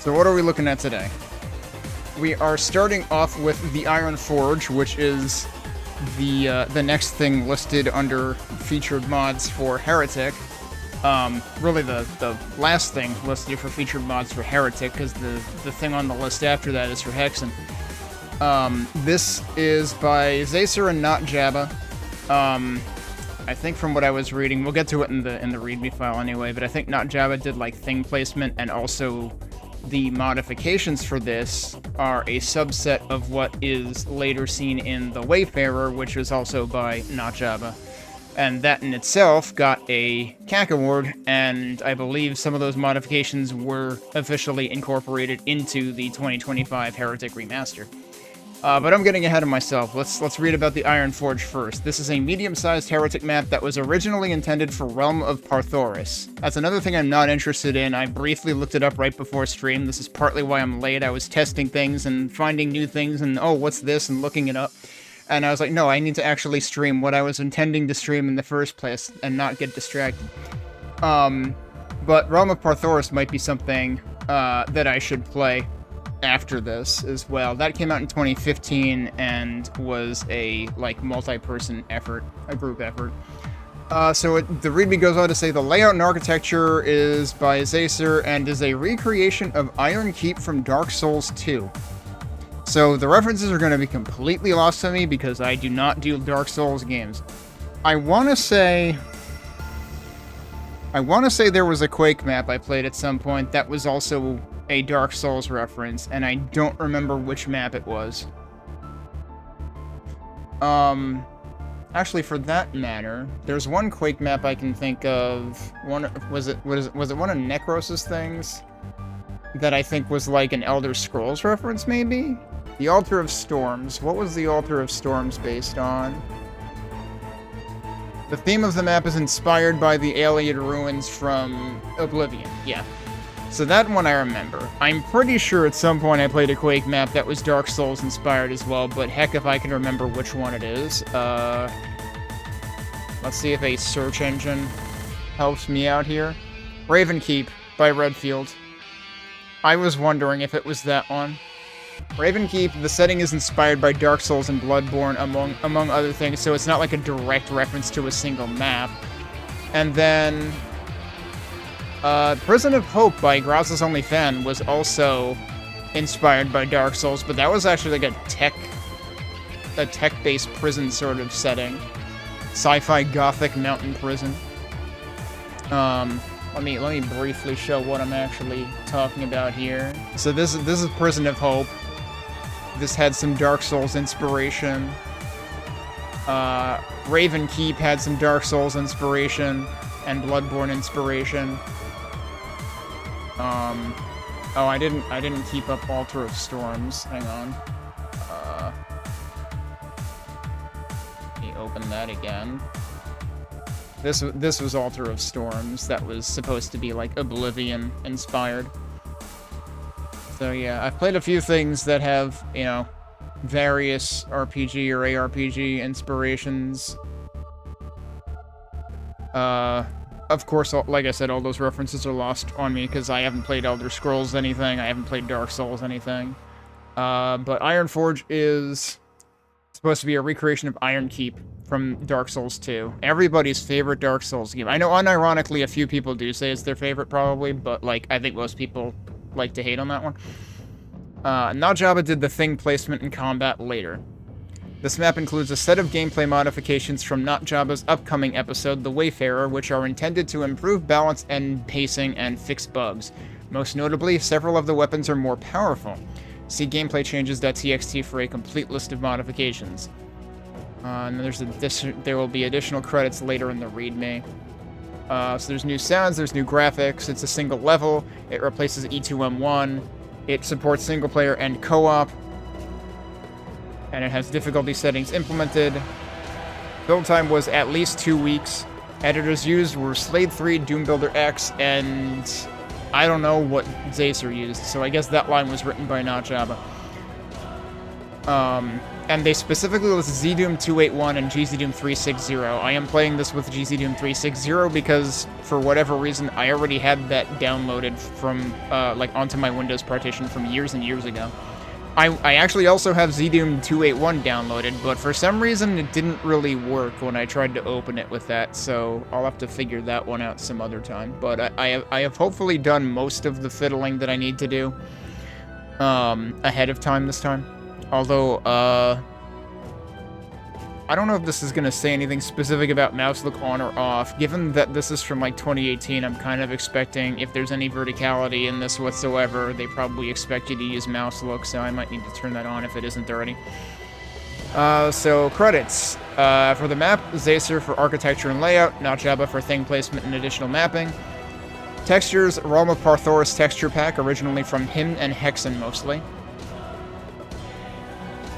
So what are we looking at today? We are starting off with the Iron Forge, which is the next thing listed under featured mods for Heretic. Really the last thing listed for featured mods for Heretic, because the thing on the list after that is for Hexen. This is by Zacer and Not Jabba. I think from what I was reading, we'll get to it in the README file anyway, but I think Not Jabba did like thing placement, and also the modifications for this are a subset of what is later seen in the Wayfarer, which was also by Not Jabba. And that in itself got a Cacoward, and I believe some of those modifications were officially incorporated into the 2025 Heretic Remaster. But I'm getting ahead of myself. Let's read about the Iron Forge first. This is a medium-sized Heretic map that was originally intended for Realm of Parthoris. That's another thing I'm not interested in. I briefly looked it up right before stream. This is partly why I'm late. I was testing things and finding new things and, oh, what's this? And looking it up. And I was like, no, I need to actually stream what I was intending to stream in the first place and not get distracted. But Realm of Parthoris might be something that I should play after this as well. That came out in 2015 and was a multi-person effort, a group effort. The README goes on to say the layout and architecture is by Zacer and is a recreation of Iron Keep from Dark Souls 2. So the references are going to be completely lost to me because I do not do Dark Souls games. I want to say there was a Quake map I played at some point that was also a Dark Souls reference, and I don't remember which map it was. Actually, for that matter, there's one Quake map I can think of. Was it one of Necros' things? That I think was like an Elder Scrolls reference, maybe? The Altar of Storms. What was the Altar of Storms based on? The theme of the map is inspired by the alien ruins from Oblivion. Yeah. So that one I remember. I'm pretty sure at some point I played a Quake map that was Dark Souls inspired as well, but heck if I can remember which one it is. Let's see if a search engine helps me out here. Ravenkeep by Redfield. I was wondering if it was that one. Ravenkeep, the setting is inspired by Dark Souls and Bloodborne, among other things, so it's not like a direct reference to a single map. And then Prison of Hope by Grouse's Only Fan was also inspired by Dark Souls, but that was actually like a tech-based prison sort of setting. Sci-fi gothic mountain prison. Let me briefly show what I'm actually talking about here. So this is Prison of Hope. This had some Dark Souls inspiration. Ravenkeep had some Dark Souls inspiration and Bloodborne inspiration. Oh, I didn't keep up Altar of Storms. Hang on. Let me open that again. This was Altar of Storms. That was supposed to be like Oblivion inspired. So yeah, I've played a few things that have, you know, various RPG or ARPG inspirations. Of course, like I said, all those references are lost on me because I haven't played Elder Scrolls anything, I haven't played Dark Souls anything. But Iron Forge is supposed to be a recreation of Iron Keep from Dark Souls 2. Everybody's favorite Dark Souls game. I know unironically a few people do say it's their favorite probably, but like I think most people like to hate on that one. Not Jabba did the thing placement and combat later. This map includes a set of gameplay modifications from Not Jabba's upcoming episode, The Wayfarer, which are intended to improve balance and pacing and fix bugs. Most notably, several of the weapons are more powerful. See gameplay-changes.txt for a complete list of modifications. And there will be additional credits later in the README. So there's new sounds, there's new graphics, it's a single level, it replaces E2M1, it supports single player and co-op, and it has difficulty settings implemented. Build time was at least 2 weeks. Editors used were Slade 3, Doom Builder X, and I don't know what Zacer used, so I guess that line was written by Not Jabba. And they specifically list GZDoom 281 and GZDoom 360. I am playing this with GZDoom 360 because, for whatever reason, I already had that downloaded from, like, onto my Windows partition from years and years ago. I actually also have GZDoom 281 downloaded, but for some reason it didn't really work when I tried to open it with that, so I'll have to figure that one out some other time. But I have hopefully done most of the fiddling that I need to do, ahead of time this time. Although, I don't know if this is going to say anything specific about mouse look on or off. Given that this is from, like, 2018, I'm kind of expecting, if there's any verticality in this whatsoever, they probably expect you to use mouse look, so I might need to turn that on if it isn't already. So, credits. For the map, Zacer for architecture and layout, Notjaba for thing placement and additional mapping. Textures, Realm of Parthoris texture pack, originally from Hymn and Hexen mostly.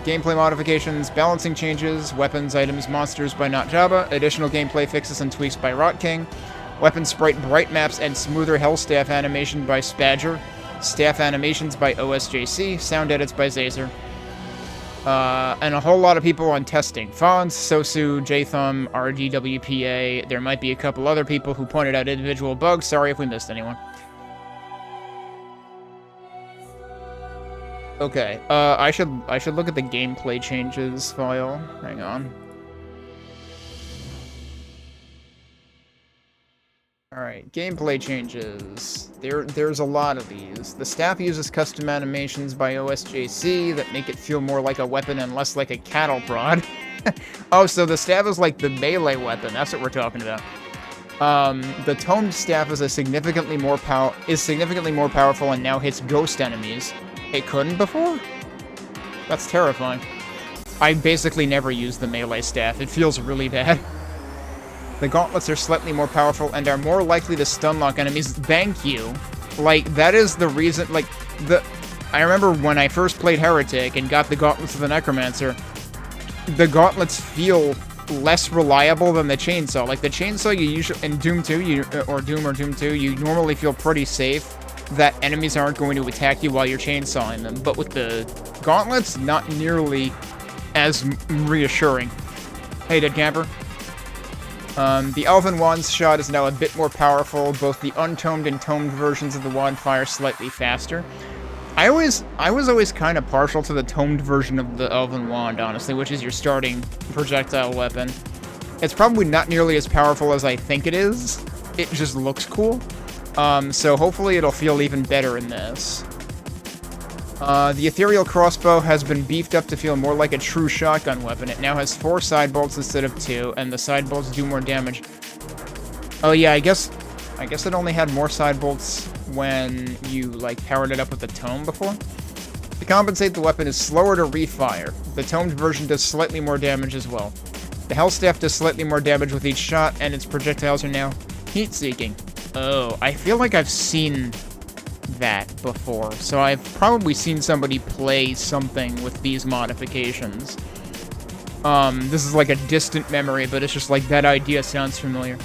Gameplay modifications, balancing changes, weapons, items, monsters by Notjaba, additional gameplay fixes and tweaks by Rot King, weapon sprite bright maps and smoother Hellstaff animation by Spadger, staff animations by OSJC, sound edits by Zazer, and a whole lot of people on testing. Fonz, Sosu, Jthum, RGWPA, there might be a couple other people who pointed out individual bugs, sorry if we missed anyone. Okay, I should look at the gameplay changes file. Hang on. Alright, gameplay changes. There's a lot of these. The staff uses custom animations by OSJC that make it feel more like a weapon and less like a cattle prod. Oh, so the staff is like the melee weapon. That's what we're talking about. The toned staff is significantly more powerful and now hits ghost enemies. It couldn't before? That's terrifying. I basically never use the melee staff. It feels really bad. The gauntlets are slightly more powerful and are more likely to stun-lock enemies. Thank you. Like, that is the reason, like, I remember when I first played Heretic and got the gauntlets of the Necromancer, the gauntlets feel less reliable than the chainsaw. Like, the chainsaw you usually, in Doom 2, or Doom 2, you normally feel pretty safe that enemies aren't going to attack you while you're chainsawing them, but with the gauntlets, not nearly as reassuring. Hey, Dead Camper. The Elven Wand's shot is now a bit more powerful. Both the untomed and tomed versions of the wand fire slightly faster. I was always kind of partial to the tomed version of the Elven Wand, honestly, which is your starting projectile weapon. It's probably not nearly as powerful as I think it is. It just looks cool. So hopefully it'll feel even better in this. The Ethereal Crossbow has been beefed up to feel more like a true shotgun weapon. It now has 4 side bolts instead of 2, and the side bolts do more damage. Oh yeah, I guess it only had more side bolts when you, like, powered it up with the tome before. To compensate, the weapon is slower to refire. The tomed version does slightly more damage as well. The Hellstaff does slightly more damage with each shot, and its projectiles are now heat-seeking. Oh, I feel like I've seen that before, so I've probably seen somebody play something with these modifications. This is like a distant memory, but it's just like, that idea sounds familiar.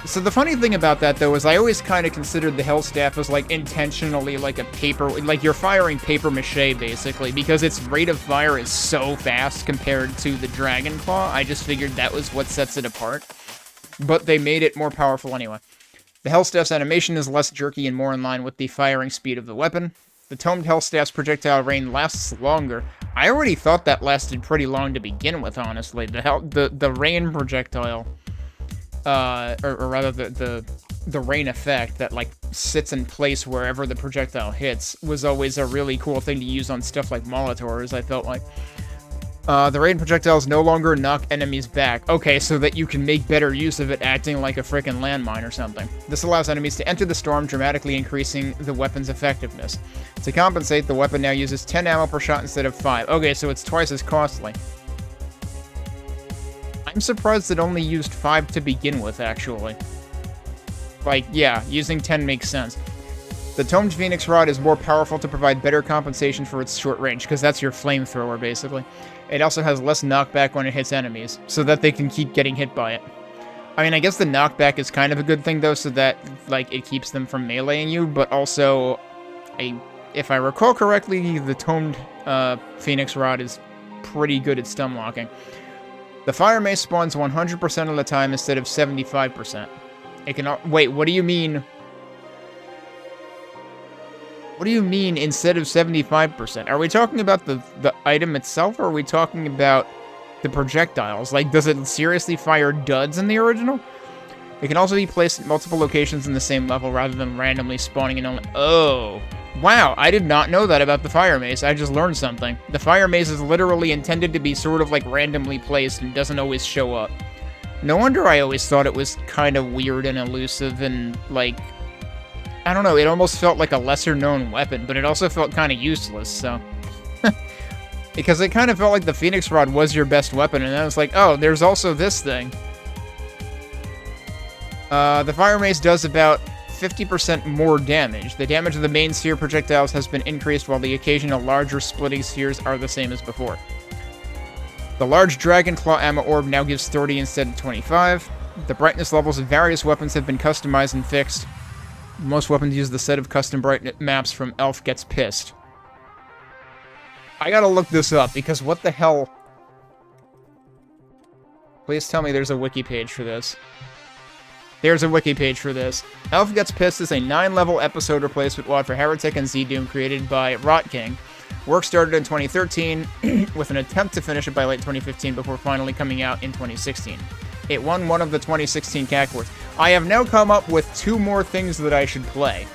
So the funny thing about that, though, is I always kind of considered the Hellstaff as, like, intentionally like a paper, like you're firing paper mache, basically, because its rate of fire is so fast compared to the Dragon Claw. I just figured that was what sets it apart. But they made it more powerful anyway. The Hellstaff's animation is less jerky and more in line with the firing speed of the weapon. The tomed Hellstaff's projectile rain lasts longer. I already thought that lasted pretty long to begin with, honestly. The rain projectile, or rather the rain effect that, like, sits in place wherever the projectile hits, was always a really cool thing to use on stuff like Molotors, I felt like. The rain projectiles no longer knock enemies back. Okay, so that you can make better use of it acting like a frickin' landmine or something. This allows enemies to enter the storm, dramatically increasing the weapon's effectiveness. To compensate, the weapon now uses 10 ammo per shot instead of 5. Okay, so it's twice as costly. I'm surprised it only used 5 to begin with, actually. Like, yeah, using 10 makes sense. The Tomed Phoenix Rod is more powerful to provide better compensation for its short range, because that's your flamethrower, basically. It also has less knockback when it hits enemies, so that they can keep getting hit by it. I mean, I guess the knockback is kind of a good thing, though, so that, like, it keeps them from meleeing you, but also, if I recall correctly, the Tomed Phoenix Rod is pretty good at stun locking. The Fire Mace spawns 100% of the time instead of 75%. It can... Wait, what do you mean? What do you mean instead of 75%? Are we talking about the item itself, or are we talking about the projectiles? Like, does it seriously fire duds in the original? It can also be placed at multiple locations in the same level rather than randomly spawning in only... Oh. Wow, I did not know that about the Fire Mace. I just learned something. The Fire Mace is literally intended to be sort of like randomly placed and doesn't always show up. No wonder I always thought it was kind of weird and elusive and, like... I don't know, it almost felt like a lesser-known weapon, but it also felt kind of useless, so... Because it kind of felt like the Phoenix Rod was your best weapon, and then I was like, oh, there's also this thing. The Fire Mace does about 50% more damage. The damage of the main sphere projectiles has been increased, while the occasional larger splitting spheres are the same as before. The large Dragon Claw ammo orb now gives 30 instead of 25. The brightness levels of various weapons have been customized and fixed. Most weapons use the set of custom brightness maps from Elf Gets Pissed. I gotta look this up, because what the hell... Please tell me there's a wiki page for this. There's a wiki page for this. Elf Gets Pissed is a 9-level episode replacement mod for Heretic and GZDoom created by Rot King. Work started in 2013, with an attempt to finish it by late 2015 before finally coming out in 2016. It won one of the 2016 Cacawards. I have now come up with 2 more things that I should play.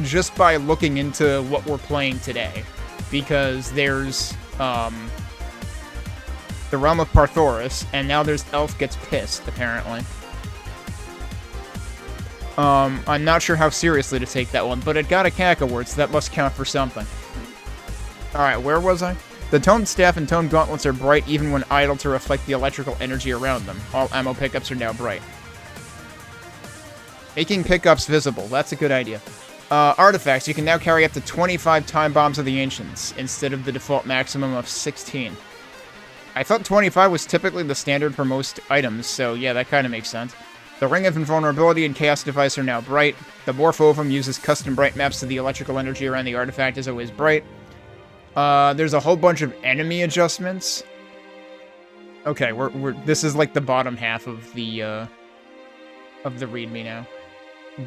Just by looking into what we're playing today. Because there's, The Realm of Parthoris, and now there's Elf Gets Pissed, apparently. I'm not sure how seriously to take that one, but it got a Cacoward, so that must count for something. Alright, where was I? The toned staff and toned gauntlets are bright even when idle to reflect the electrical energy around them. All ammo pickups are now bright. Making pickups visible. That's a good idea. Artifacts. You can now carry up to 25 time bombs of the Ancients, instead of the default maximum of 16. I thought 25 was typically the standard for most items, so yeah, that kind of makes sense. The Ring of Invulnerability and Chaos Device are now bright. The Morph Ovum uses custom bright maps, so the electrical energy around the artifact is always bright. There's a whole bunch of enemy adjustments. Okay, this is like the bottom half of the readme now.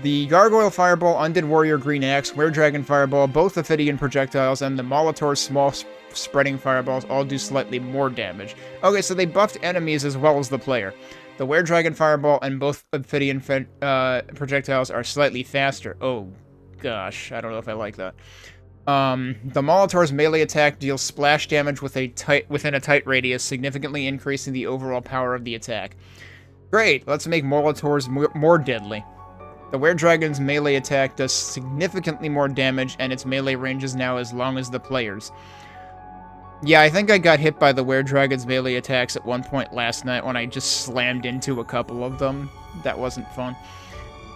The Gargoyle Fireball, Undead Warrior Green Axe, Weredragon Fireball, both Ophidian projectiles, and the Molitor's small spreading fireballs all do slightly more damage. Okay, so they buffed enemies as well as the player. The Weredragon Fireball and both Ophidian projectiles are slightly faster. Oh, gosh, I don't know if I like that. The Molitor's melee attack deals splash damage within a tight radius, significantly increasing the overall power of the attack. Great, let's make Molitor's more deadly. The Weredragon's melee attack does significantly more damage, and its melee range is now as long as the player's. Yeah, I think I got hit by the Weredragon's melee attacks at one point last night when I just slammed into a couple of them. That wasn't fun.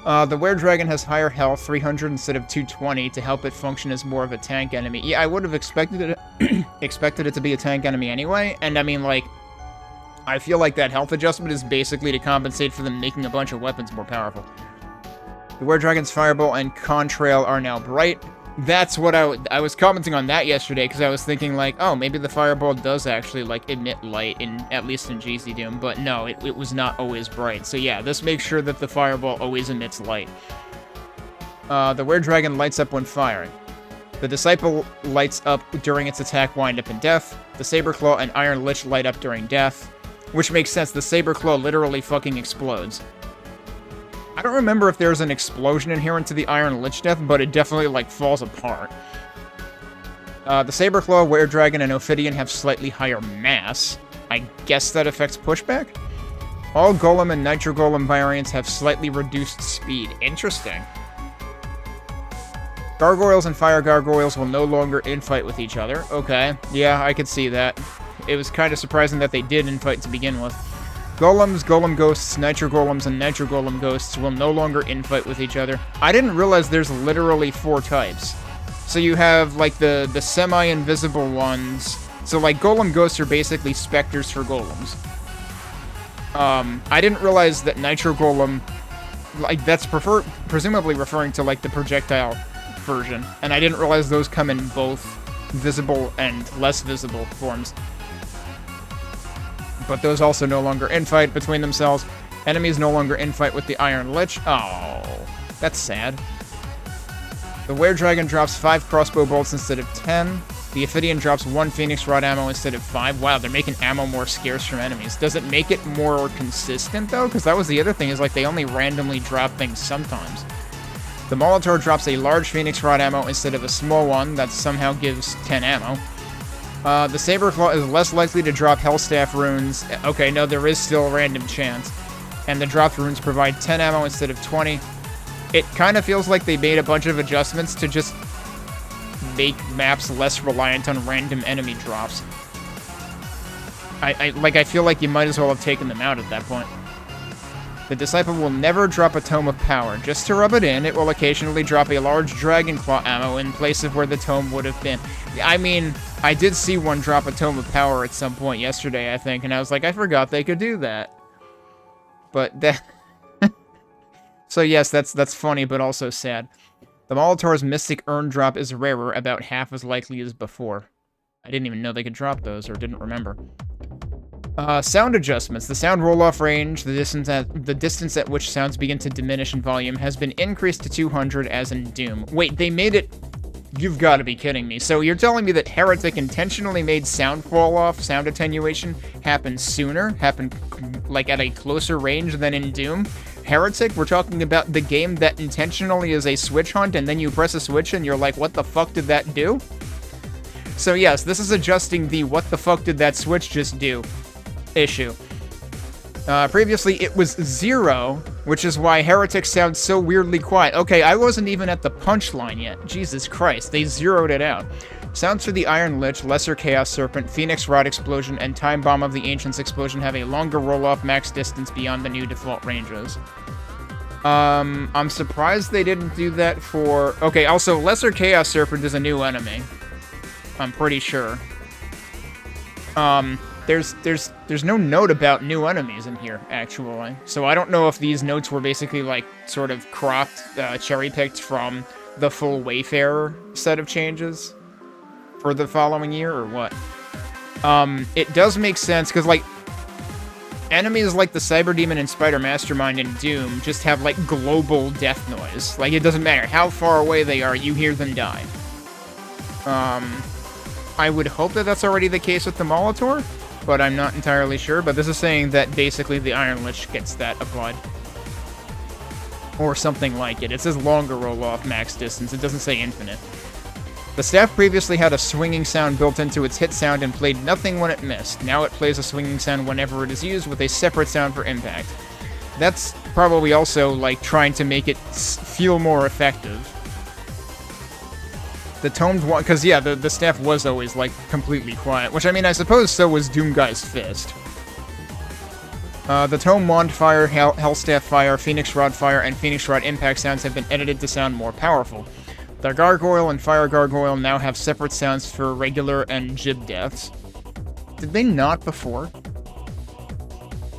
The Weredragon has higher health, 300 instead of 220, to help it function as more of a tank enemy. Yeah, I would have expected it to be a tank enemy anyway, and I mean, like, I feel like that health adjustment is basically to compensate for them making a bunch of weapons more powerful. The Weredragon's Fireball and Contrail are now bright. That's what I was commenting on that yesterday, because I was thinking, like, oh, maybe the Fireball does actually, like, emit light, at least in GZDoom, but no, it was not always bright. So yeah, this makes sure that the Fireball always emits light. The Weredragon lights up when firing. The Disciple lights up during its attack, wind-up, and death. The Saberclaw and Iron Lich light up during death. Which makes sense, the Saberclaw literally fucking explodes. I don't remember if there's an explosion inherent to the Iron Lich death, but it definitely, like, falls apart. The Saberclaw, Weredragon, and Ophidian have slightly higher mass. I guess that affects pushback? All Golem and Nitro Golem variants have slightly reduced speed. Interesting. Gargoyles and Fire Gargoyles will no longer infight with each other. Okay, yeah, I could see that. It was kind of surprising that they did infight to begin with. Golems, Golem Ghosts, Nitro Golems, and Nitro Golem Ghosts will no longer infight with each other. I didn't realize there's literally 4 types. So you have, like, the semi-invisible ones. So, like, Golem Ghosts are basically specters for Golems. I didn't realize that Nitro Golem, like, that's presumably referring to, like, the projectile version. And I didn't realize those come in both visible and less visible forms. But those also no longer infight between themselves. Enemies no longer infight with the Iron Lich. Oh, that's sad. The Were-Dragon drops 5 crossbow bolts instead of 10. The Ophidian drops 1 Phoenix Rod ammo instead of 5. Wow, they're making ammo more scarce from enemies. Does it make it more consistent, though? Because that was the other thing, is like they only randomly drop things sometimes. The Molitor drops a large Phoenix Rod ammo instead of a small one that somehow gives 10 ammo. The Saberclaw is less likely to drop Hellstaff runes. Okay, no, there is still a random chance. And the dropped runes provide 10 ammo instead of 20. It kind of feels like they made a bunch of adjustments to just make maps less reliant on random enemy drops. I feel like you might as well have taken them out at that point. The Disciple will never drop a Tome of Power. Just to rub it in, it will occasionally drop a large Dragon Claw ammo in place of where the Tome would have been. I mean, I did see one drop a Tome of Power at some point yesterday, I think, and I was like, I forgot they could do that. But that... So yes, that's funny, but also sad. The Molitor's Mystic Urn drop is rarer, about half as likely as before. I didn't even know they could drop those, or didn't remember. Sound adjustments. The sound roll-off range, the distance at which sounds begin to diminish in volume, has been increased to 200 as in Doom. Wait, they made it... You've got to be kidding me. So you're telling me that Heretic intentionally made sound fall-off, sound attenuation, happen sooner? Happen, like, at a closer range than in Doom? Heretic? We're talking about the game that intentionally is a switch hunt, and then you press a switch and you're like, what the fuck did that do? So yes, this is adjusting the what the fuck did that switch just do issue. Previously, it was 0, which is why Heretic sounds so weirdly quiet. Okay, I wasn't even at the punchline yet. Jesus Christ, they zeroed it out. Sounds for the Iron Lich, Lesser Chaos Serpent, Phoenix Rod Explosion, and Time Bomb of the Ancients Explosion have a longer roll-off max distance beyond the new default ranges. I'm surprised they didn't do that for... Okay, also, Lesser Chaos Serpent is a new enemy. I'm pretty sure. There's no note about new enemies in here, actually. So I don't know if these notes were basically, like, sort of cropped, cherry-picked from the full Wayfarer set of changes for the following year, or what? It does make sense, because, like, enemies like the Cyber Demon and Spider Mastermind in Doom just have, like, global death noise. Like, it doesn't matter how far away they are, you hear them die. I would hope that that's already the case with the Molitor, but I'm not entirely sure. But this is saying that basically the Iron Lich gets that applied. Or something like it. It says longer roll-off max distance. It doesn't say infinite. The staff previously had a swinging sound built into its hit sound and played nothing when it missed. Now it plays a swinging sound whenever it is used with a separate sound for impact. That's probably also, like, trying to make it feel more effective. The tomed one, because yeah, the staff was always, like, completely quiet, which, I mean, I suppose so was Doomguy's Fist. The Tome Wand Fire, Hellstaff Fire, Phoenix Rod Fire, and Phoenix Rod Impact sounds have been edited to sound more powerful. The Gargoyle and Fire Gargoyle now have separate sounds for regular and Jib deaths. Did they not before?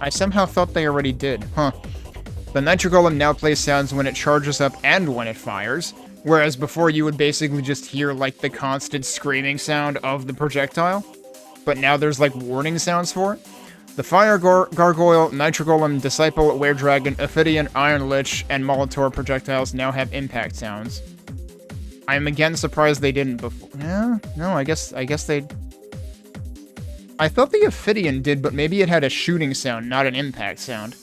I somehow thought they already did, huh. The Nitro Golem now plays sounds when it charges up and when it fires, whereas before you would basically just hear, like, the constant screaming sound of the projectile. But now there's, like, warning sounds for it. The Fire Gargoyle, Nitro Golem, Disciple, Were-Dragon, Ophidian, Iron Lich, and Molitor projectiles now have impact sounds. I'm again surprised they didn't before. No, I guess they... I thought the Ophidian did, but maybe it had a shooting sound, not an impact sound.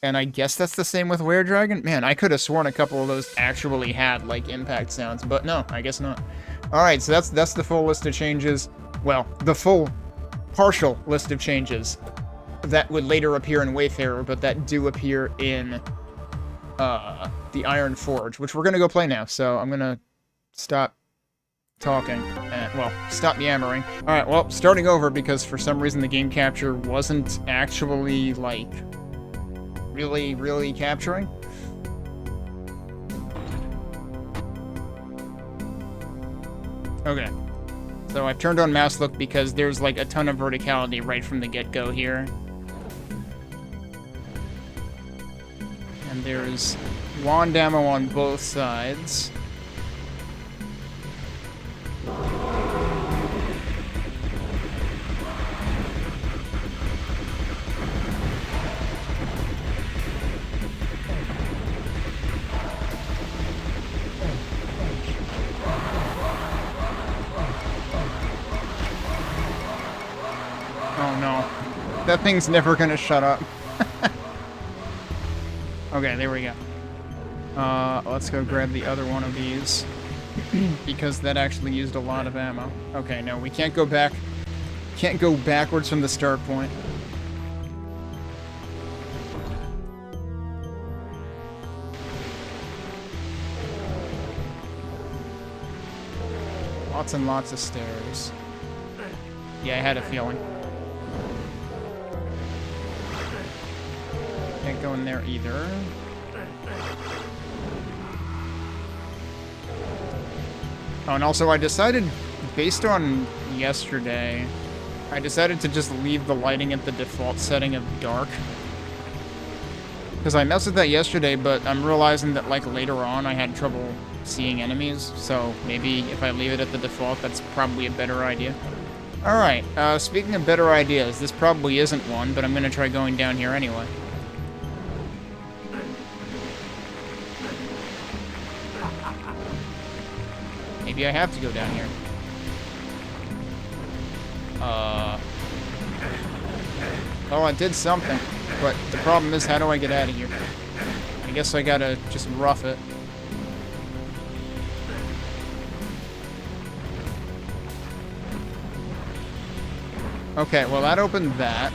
And I guess that's the same with Were-Dragon? Man, I could have sworn a couple of those actually had, like, impact sounds, but no, I guess not. Alright, so that's the full list of changes. Well, the full partial list of changes that would later appear in Wayfarer, but that do appear in the Iron Forge, which we're gonna go play now, so I'm gonna stop talking, and, well, stop yammering. Alright, well, starting over, because for some reason the game capture wasn't actually, like, really capturing. Okay. So I've turned on mouse look because there's, like, a ton of verticality right from the get-go here. And there's wand ammo on both sides. Oh no. That thing's never gonna shut up. Okay, there we go. Let's go grab the other one of these. Because that actually used a lot of ammo. Okay, no, we can't go back. Can't go backwards from the start point. Lots and lots of stairs. Yeah, I had a feeling. Can't go in there either. Oh, and also I decided, based on yesterday, I decided to just leave the lighting at the default setting of dark. Because I messed with that yesterday, but I'm realizing that, like, later on I had trouble seeing enemies, so maybe if I leave it at the default, that's probably a better idea. Alright, speaking of better ideas, this probably isn't one, but I'm gonna try going down here anyway. Maybe I have to go down here. Oh, I did something. But the problem is, how do I get out of here? I guess I gotta just rough it. Okay, well that opened that.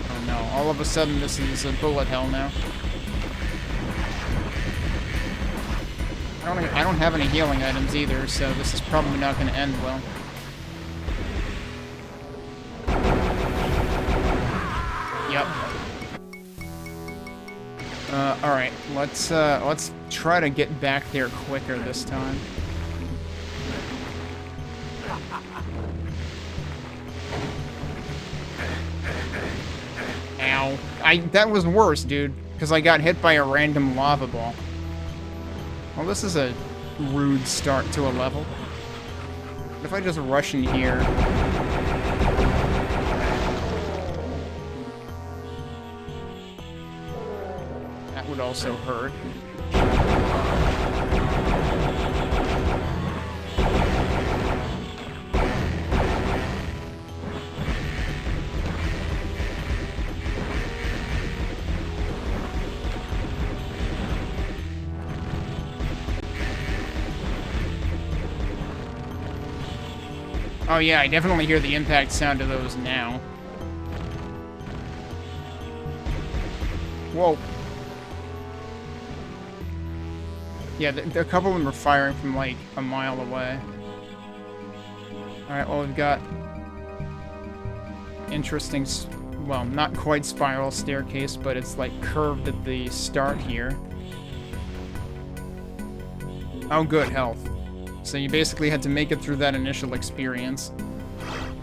Oh no, all of a sudden this is a bullet hell now. I don't have any healing items either, so this is probably not going to end well. Yep. Alright, let's try to get back there quicker this time. Ow. That was worse, dude, because I got hit by a random lava ball. Well, this is a rude start to a level. What if I just rush in here? That would also hurt. Oh yeah, I definitely hear the impact sound of those now. Whoa. Yeah, a couple of them are firing from like a mile away. Alright, well we've got interesting, well, not quite spiral staircase, but it's like curved at the start here. Oh good, health. So you basically had to make it through that initial experience.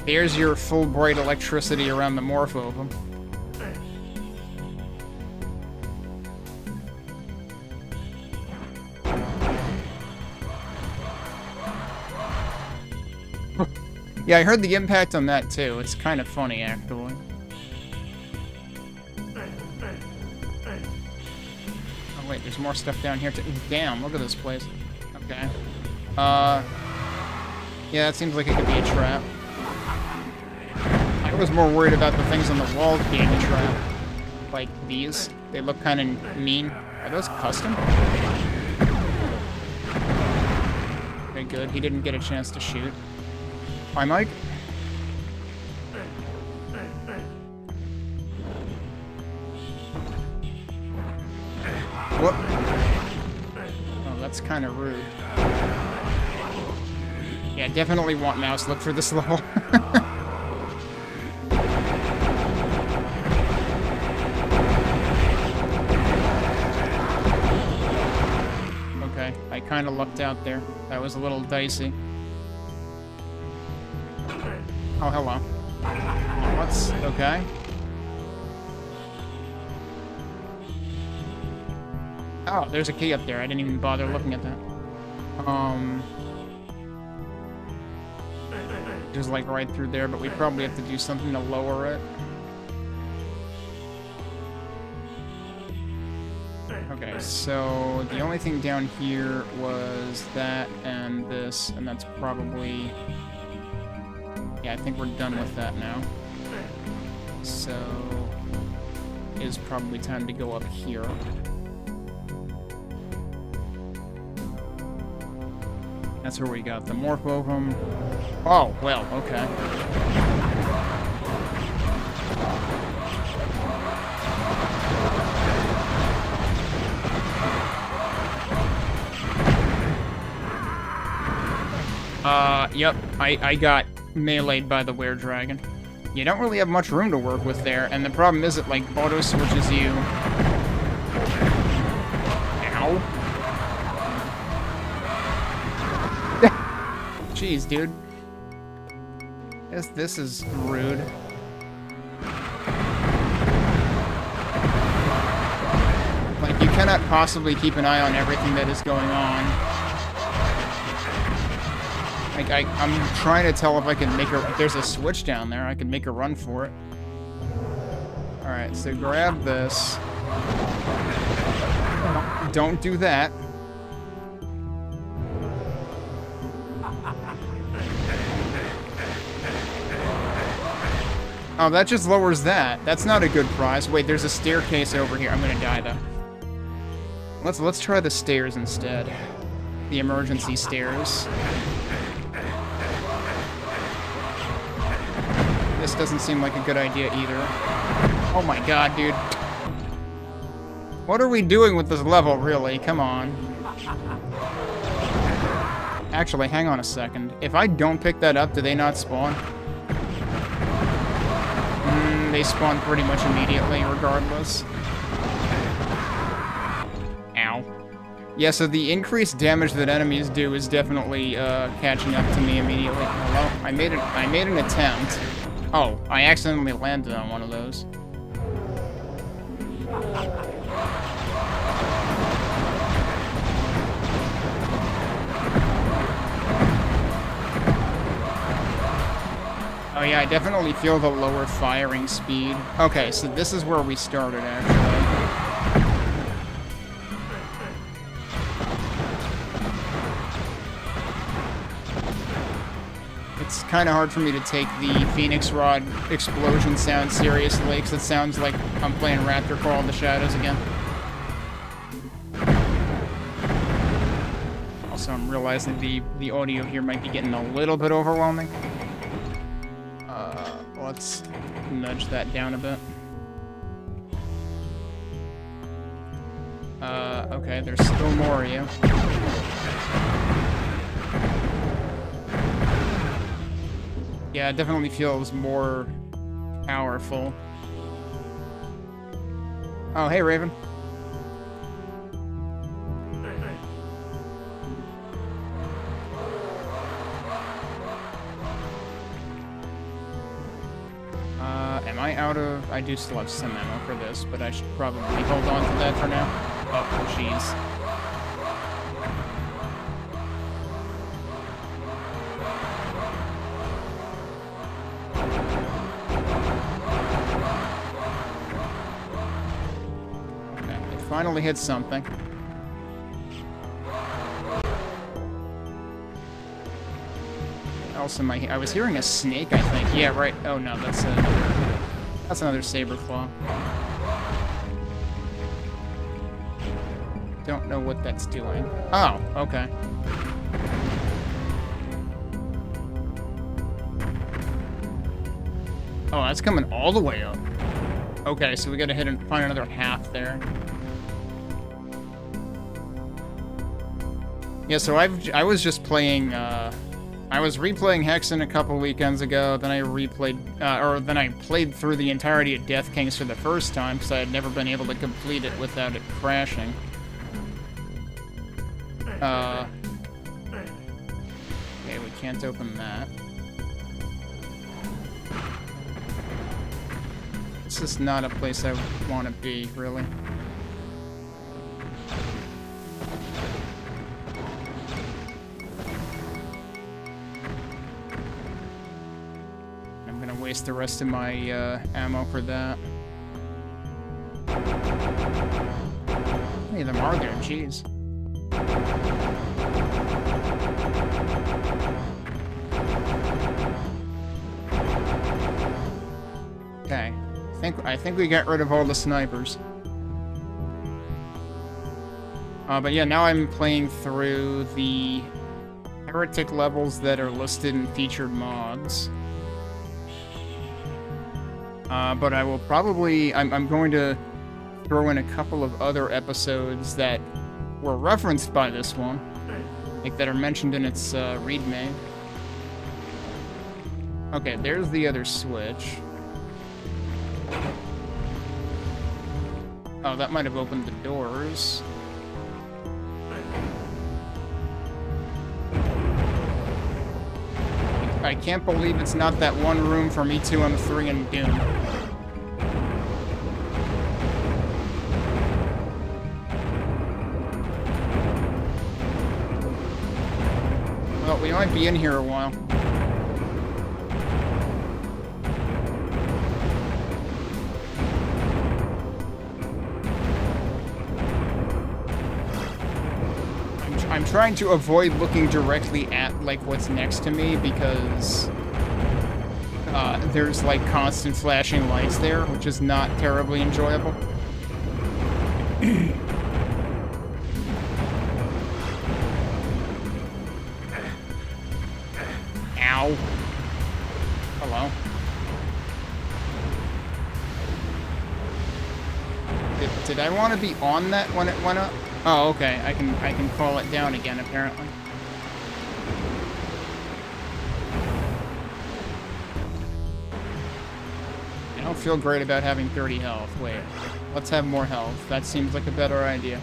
There's your full bright electricity around the morph of them. Yeah, I heard the impact on that too. It's kind of funny, actually. Oh wait, there's more stuff down here too. Damn, look at this place. Okay. Yeah, that seems like it could be a trap. I was more worried about the things on the walls being a trap. Like these. They look kind of mean. Are those custom? Okay, good. He didn't get a chance to shoot. Hi, Mike. Whoop. Oh, that's kind of rude. Yeah, definitely want mouse look for this level. Okay, I kind of lucked out there. That was a little dicey. Oh, hello. What's... okay. Oh, there's a key up there. I didn't even bother looking at that. Just like right through there, but we probably have to do something to lower it. Okay, so the only thing down here was that and this, and that's probably... Yeah, I think we're done with that now. So... it's probably time to go up here. That's where we got the morph of them. Oh, well, okay. Yep, I got meleeed by the were-dragon. You don't really have much room to work with there, and the problem is it, like, auto-switches you... Ow. Jeez, dude. This is rude. Like, you cannot possibly keep an eye on everything that is going on. Like, I'm trying to tell if I can make a... There's a switch down there. I can make a run for it. Alright, so grab this. Don't do that. Oh, that just lowers that. That's not a good prize. Wait, there's a staircase over here. I'm gonna die, though. Let's try the stairs instead. The emergency stairs. This doesn't seem like a good idea either. Oh my god, dude. What are we doing with this level, really? Come on. Actually, hang on a second. If I don't pick that up, do they not spawn? They spawn pretty much immediately, regardless. Ow. Yeah, so the increased damage that enemies do is definitely catching up to me immediately. Well, I made an attempt. Oh, I accidentally landed on one of those. Oh yeah, I definitely feel the lower firing speed. Okay, so this is where we started, actually. It's kind of hard for me to take the Phoenix Rod explosion sound seriously, because it sounds like I'm playing Raptor Call of the Shadows again. Also, I'm realizing the audio here might be getting a little bit overwhelming. Let's nudge that down a bit. Okay, there's still more of you. Yeah, it definitely feels more powerful. Oh, hey, Raven. Am I out of... I do still have some ammo for this, but I should probably hold on to that for now. Oh, jeez. Okay, it finally hit something. Else am I was hearing a snake, I think. Yeah, right. Oh no, that's another saber claw. Don't know what that's doing. Oh, okay. Oh, that's coming all the way up. Okay, so we gotta hit and find another half there. Yeah, so I was just playing, I was replaying Hexen a couple weekends ago, then I then I played through the entirety of Death Kings for the first time, because I had never been able to complete it without it crashing. Okay, we can't open that. This is not a place I want to be, really. waste the rest of my ammo for that. How many of them are there? Jeez. Okay. I think we got rid of all the snipers. But yeah, now I'm playing through the Heretic levels that are listed in featured mods. But I will probably... I'm going to throw in a couple of other episodes that were referenced by this one. Like, that are mentioned in its readme. Okay, there's the other switch. Oh, that might have opened the doors. I can't believe it's not that one room from E2M3 and Doom. Well, we might be in here a while. I'm trying to avoid looking directly at, like, what's next to me, because there's, like, constant flashing lights there, which is not terribly enjoyable. Ow. Hello. Did I want to be on that when it went up? Oh, okay. I can call it down again, apparently. I don't feel great about having 30 health. Wait. Let's have more health. That seems like a better idea.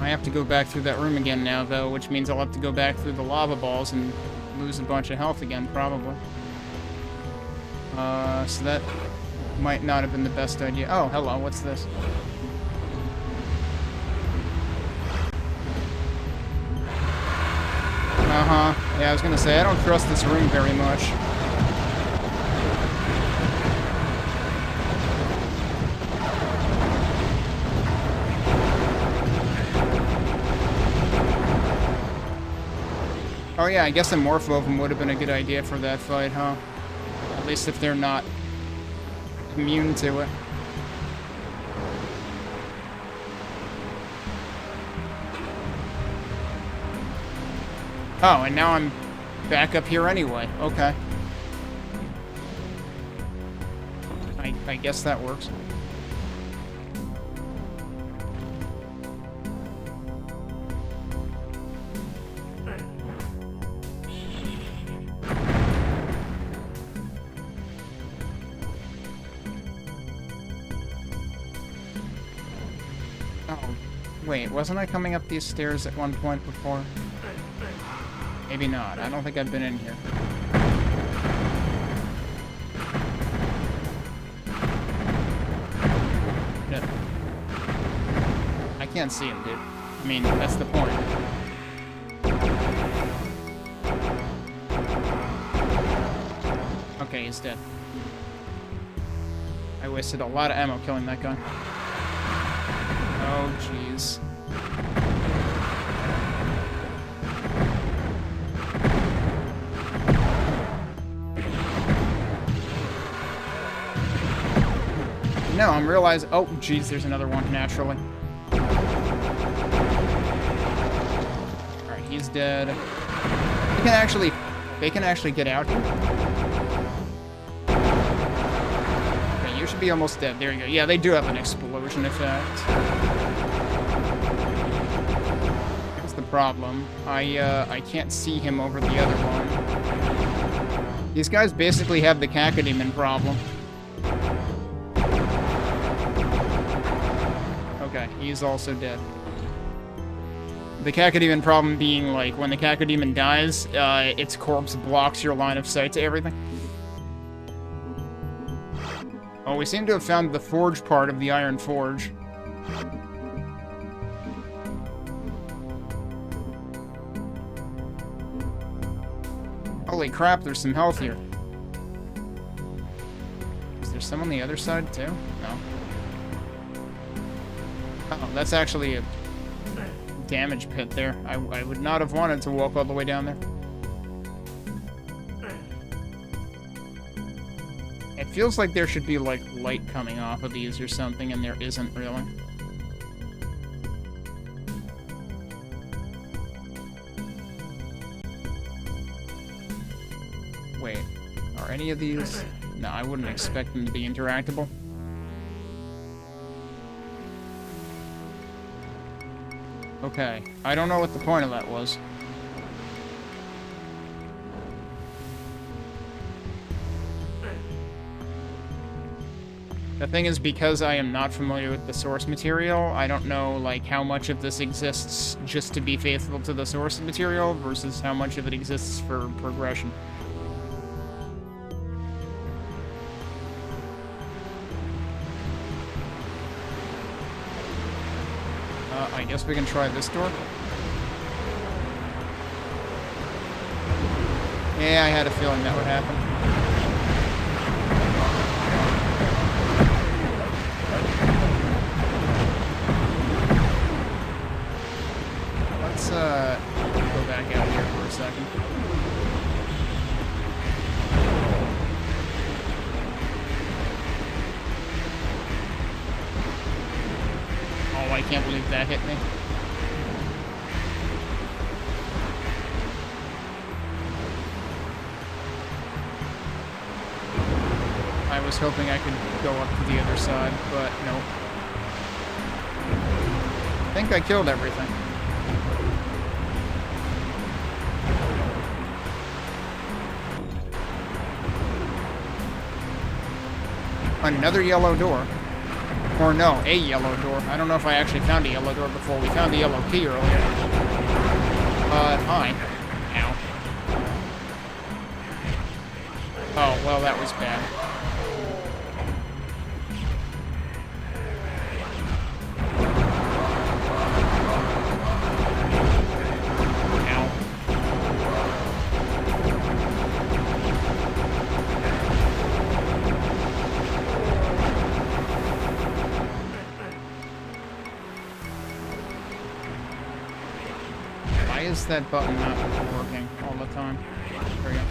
I have to go back through that room again now, though, which means I'll have to go back through the lava balls and lose a bunch of health again, probably. So that might not have been the best idea. Oh, hello, what's this? Uh-huh. Yeah, I was gonna say, I don't trust this room very much. Oh yeah, I guess a morpho of them would have been a good idea for that fight, huh? At least if they're not immune to it. Oh, and now I'm back up here anyway. Okay. I guess that works. Wait, wasn't I coming up these stairs at one point before? Maybe not. I don't think I've been in here. Yeah. I can't see him, dude. I mean, that's the point. Okay, he's dead. I wasted a lot of ammo killing that guy. Oh, jeez. No, I'm realizing... Oh, jeez, there's another one, naturally. Alright, he's dead. They can actually get out here. Okay, you should be almost dead. There you go. Yeah, they do have an explosion effect. Here's the problem. I can't see him over the other one. These guys basically have the Cacodemon problem. Okay, he's also dead. The Cacodemon problem being, like, when the Cacodemon dies, its corpse blocks your line of sight to everything. Oh, we seem to have found the forge part of the iron forge. Holy crap, there's some health here. Is there some on the other side, too? No. Oh, that's actually a damage pit there. I would not have wanted to walk all the way down there. It feels like there should be, like, light coming off of these or something, and there isn't really. Wait, are any of these? No, I wouldn't expect them to be interactable. Okay, I don't know what the point of that was. The thing is, because I am not familiar with the source material, I don't know, like, how much of this exists just to be faithful to the source material versus how much of it exists for progression. I guess we can try this door. Yeah, I had a feeling that would happen. Let's go back out here for a second. Oh, I can't believe that hit me. I was hoping I could go up to the other side, but nope. I think I killed everything. Another yellow door. Or no, a yellow door. I don't know if I actually found a yellow door before. We found the yellow key earlier. Hi. Ow. Oh, well, that was bad. Why is that button not working all the time? There we go.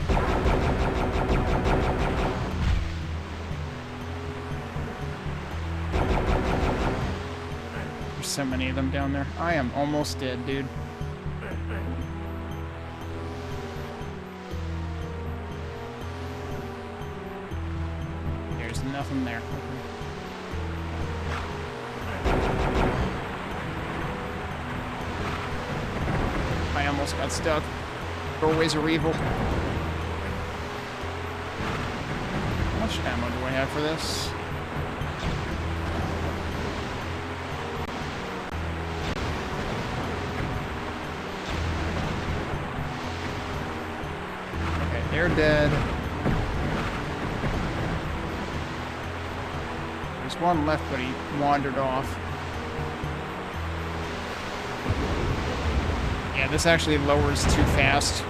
There's so many of them down there. I am almost dead, dude. There's nothing there. I almost got stuck. Doorways are evil. How much ammo do I have for this? Okay, they're dead. There's one left, but he wandered off. Yeah, this actually lowers too fast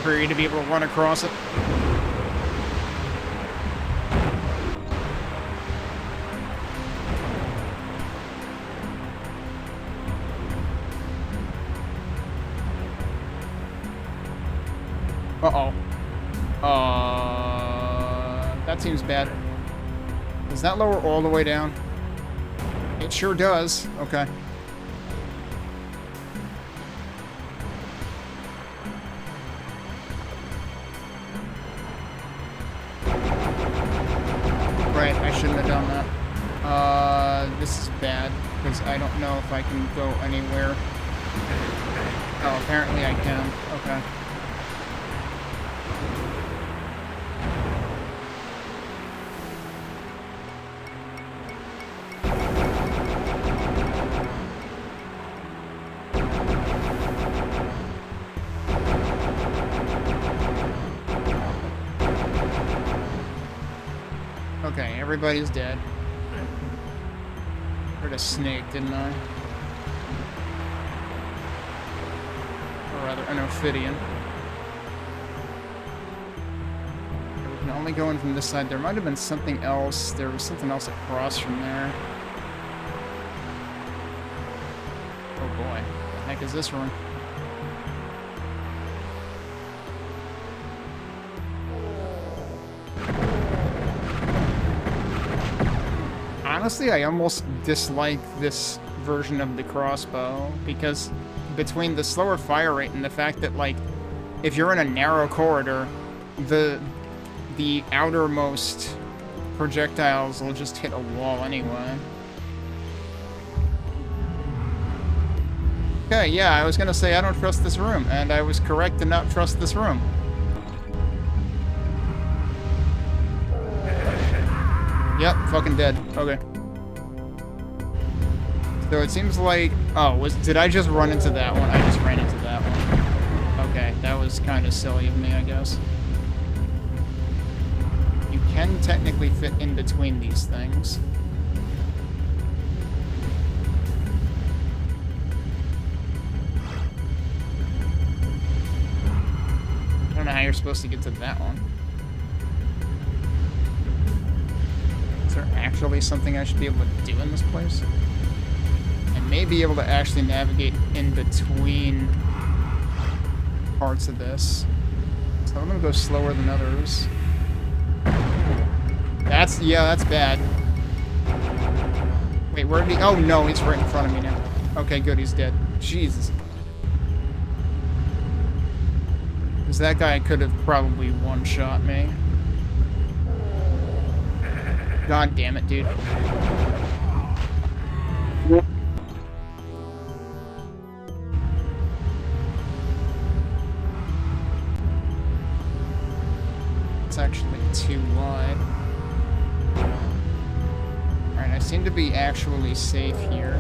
for you to be able to run across it. Uh-oh. That seems bad. Does that lower all the way down? It sure does. Okay. Right, I shouldn't have done that. This is bad, because I don't know if I can go anywhere. Oh, apparently I can. Okay. everybody's dead. Heard a snake, didn't I? Or rather, an Ophidian. We can only go in from this side. There might have been something else. There was something else across from there. Oh boy. What the heck is this room? Honestly, I almost dislike this version of the crossbow, because between the slower fire rate and the fact that, like, if you're in a narrow corridor, the outermost projectiles will just hit a wall anyway. Okay, yeah, I was gonna say I don't trust this room, and I was correct to not trust this room. Yep, fucking dead. Okay. So it seems like... Oh, did I just run into that one? I just ran into that one. Okay, that was kind of silly of me, I guess. You can technically fit in between these things. I don't know how you're supposed to get to that one. Is there actually something I should be able to do in this place? I may be able to actually navigate in between parts of this. So I'm gonna go slower than others. Yeah, that's bad. Wait, where did he... Oh no, he's right in front of me now. Okay, good, he's dead. Jesus. Because that guy could have probably one-shot me. God damn it, dude. It's actually too wide. Alright, I seem to be actually safe here.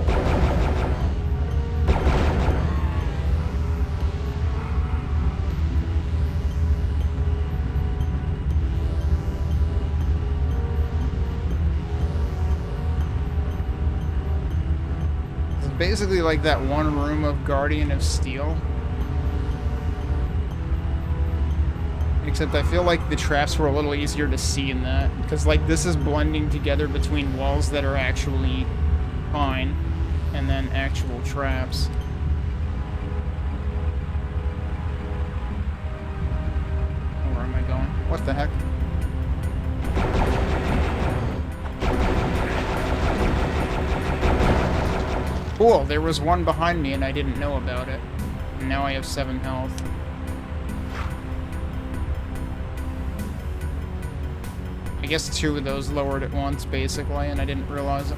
Basically like that one room of Guardian of Steel. Except I feel like the traps were a little easier to see in that. Because like this is blending together between walls that are actually fine and then actual traps. Where am I going? What the heck? Cool, there was one behind me and I didn't know about it. And now I have 7 health. I guess 2 of those lowered at once, basically, and I didn't realize it.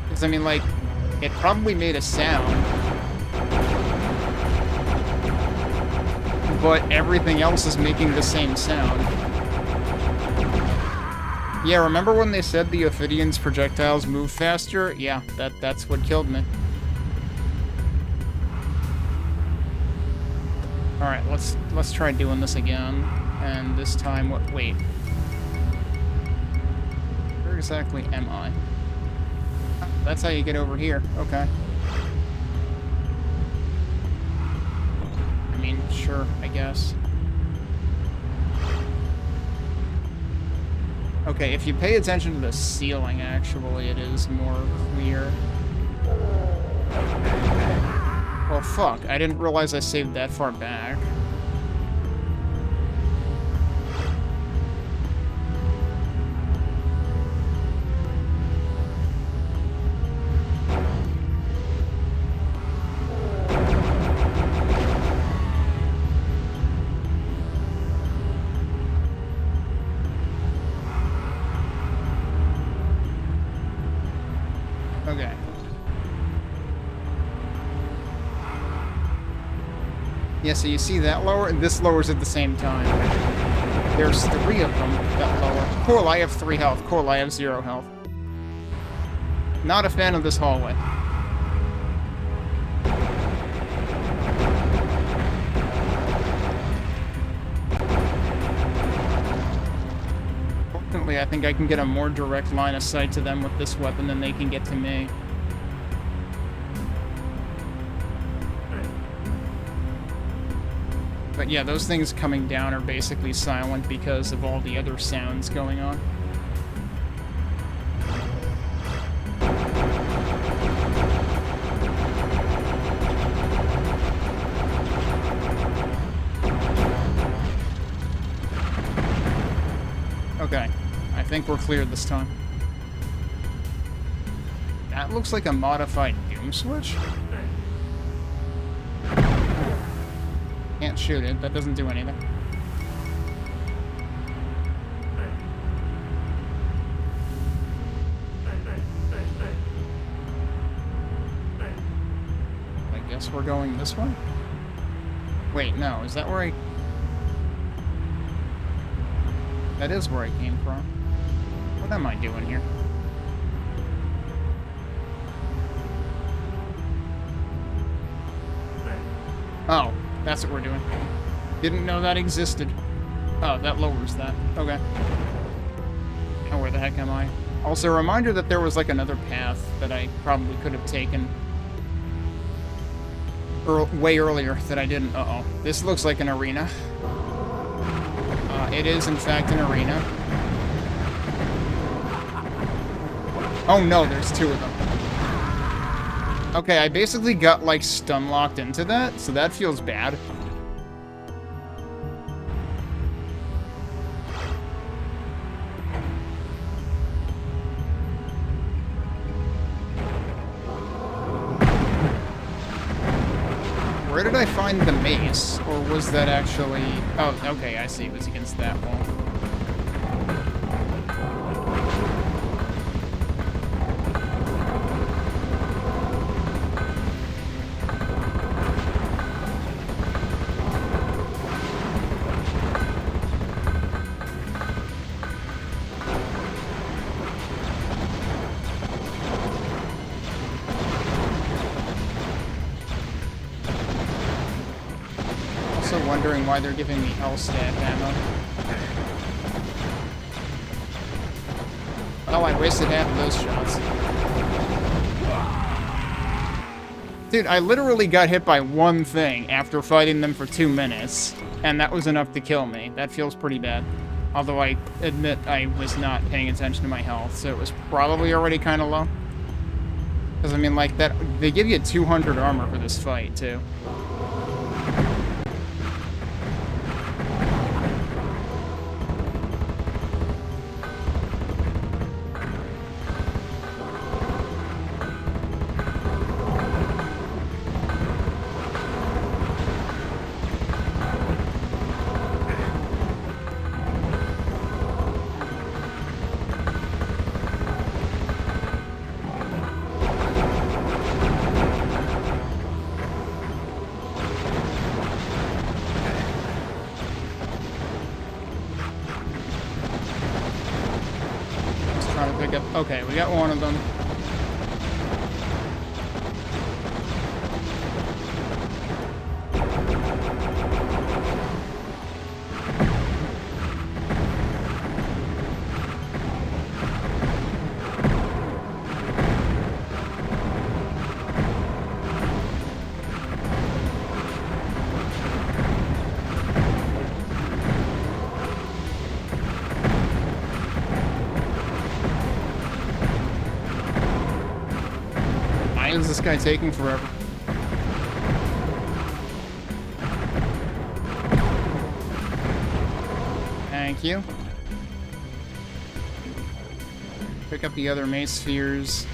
Because, I mean, like, it probably made a sound. But everything else is making the same sound. Yeah, remember when they said the Ophidian's projectiles move faster? Yeah, that's what killed me. Alright, let's try doing this again. And this time, wait. Where exactly am I? That's how you get over here. Okay. I mean, sure, I guess. Okay, if you pay attention to the ceiling, actually, it is more clear. Well, fuck. I didn't realize I saved that far back. Okay. Yeah, so you see that lower, and this lowers at the same time. There's 3 of them that lower. Cool, I have 3 health. Cool, I have 0 health. Not a fan of this hallway. Fortunately, Honestly, I think I can get a more direct line of sight to them with this weapon than they can get to me. But yeah, those things coming down are basically silent because of all the other sounds going on. Okay, I think we're clear this time. That looks like a modified Doom switch. Can't shoot it, that doesn't do anything. I guess we're going this way? Wait, no, is that where I... That is where I came from. What am I doing here? Oh, that's what we're doing. Didn't know that existed. Oh, that lowers that. Okay. Now where the heck am I? Also, a reminder that there was like another path that I probably could have taken way earlier that I didn't. Uh-oh. This looks like an arena. It is, in fact, an arena. Oh no, there's two of them. Okay, I basically got, like, stun-locked into that, so that feels bad. Where did I find the mace? Or was that actually... Oh, okay, I see. It was against that wall. Wondering why they're giving me Hellstab ammo. Oh, I wasted half of those shots. Dude, I literally got hit by one thing after fighting them for 2 minutes, and that was enough to kill me. That feels pretty bad. Although I admit I was not paying attention to my health, so it was probably already kind of low. Because, I mean, like, that they give you 200 armor for this fight, too. Okay, we got one of them. Why is this guy taking forever? Thank you. Pick up the other mace spheres.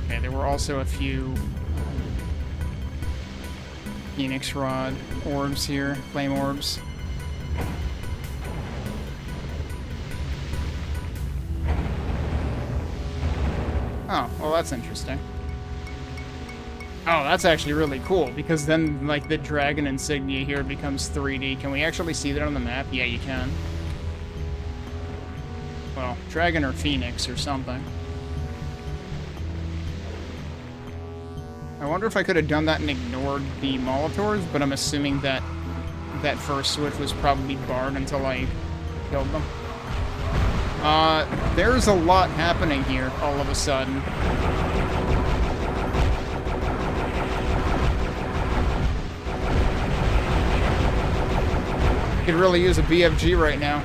Okay, there were also a few Phoenix Rod orbs here, flame orbs. Oh, well, that's interesting. Oh, that's actually really cool, because then, like, the dragon insignia here becomes 3D. Can we actually see that on the map? Yeah, you can. Well, dragon or phoenix or something. I wonder if I could have done that and ignored the Molotovs, but I'm assuming that that first switch was probably barred until I killed them. There's a lot happening here all of a sudden. Could really use a BFG right now.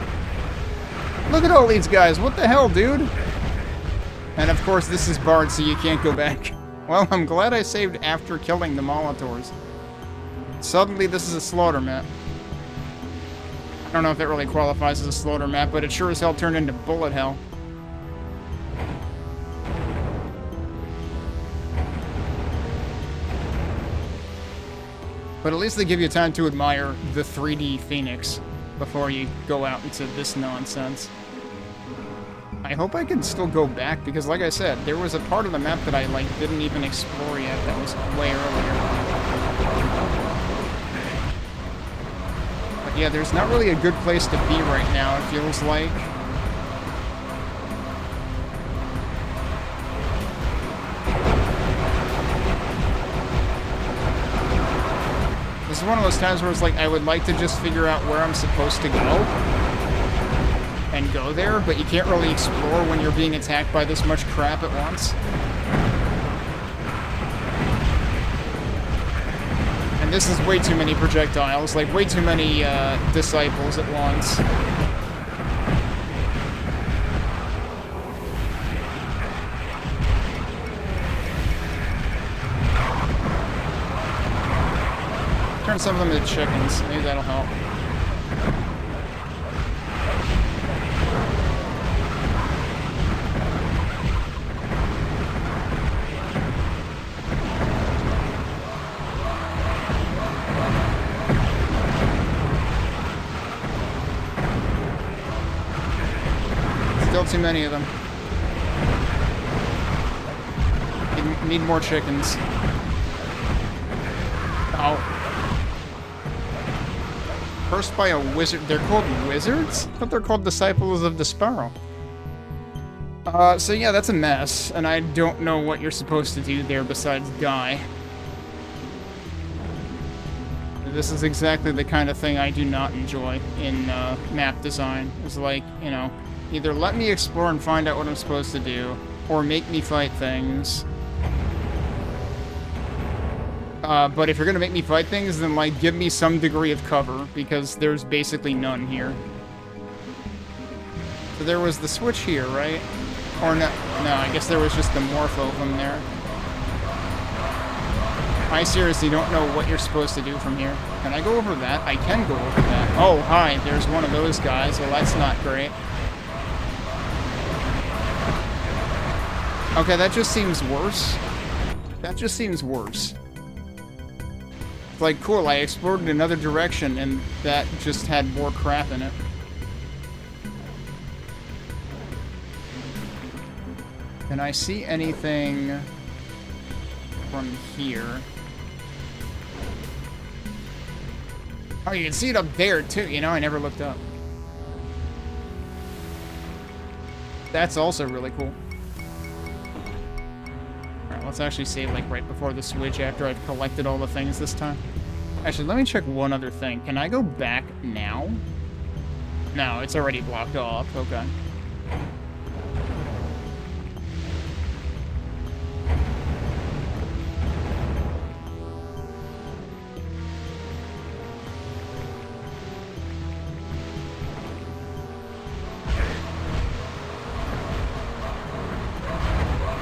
Look at all these guys. What the hell, dude? And of course, this is barred, so you can't go back. Well, I'm glad I saved after killing the Molotovs. Suddenly, this is a slaughter map. I don't know if it really qualifies as a slaughter map, but it sure as hell turned into bullet hell. But at least they give you time to admire the 3D Phoenix before you go out into this nonsense. I hope I can still go back, because like I said, there was a part of the map that I, like, didn't even explore yet that was way earlier. But yeah, there's not really a good place to be right now, it feels like. This is one of those times where it's like, I would like to just figure out where I'm supposed to go and go there, but you can't really explore when you're being attacked by this much crap at once. And this is way too many projectiles, like way too many disciples at once. Turn some of them into chickens. Maybe that'll help. Still too many of them. Need more chickens. Oh. Cursed by a wizard. They're called wizards? I thought they're called disciples of the Sparrow. So yeah, that's a mess, and I don't know what you're supposed to do there besides die. This is exactly the kind of thing I do not enjoy in map design. It's like, you know, either let me explore and find out what I'm supposed to do, or make me fight things. But if you're gonna make me fight things, then, like, give me some degree of cover, because there's basically none here. So there was the switch here, right? Or no, I guess there was just the morpho from there. I seriously don't know what you're supposed to do from here. Can I go over that? I can go over that. Oh, hi, there's one of those guys. Well, that's not great. Okay, that just seems worse. That just seems worse. Like, cool, I explored in another direction, and that just had more crap in it. Can I see anything from here? Oh, you can see it up there, too. You know, I never looked up. That's also really cool. Alright, let's actually save, like, right before the switch after I've collected all the things this time. Actually, let me check one other thing. Can I go back now? No, it's already blocked off. Okay.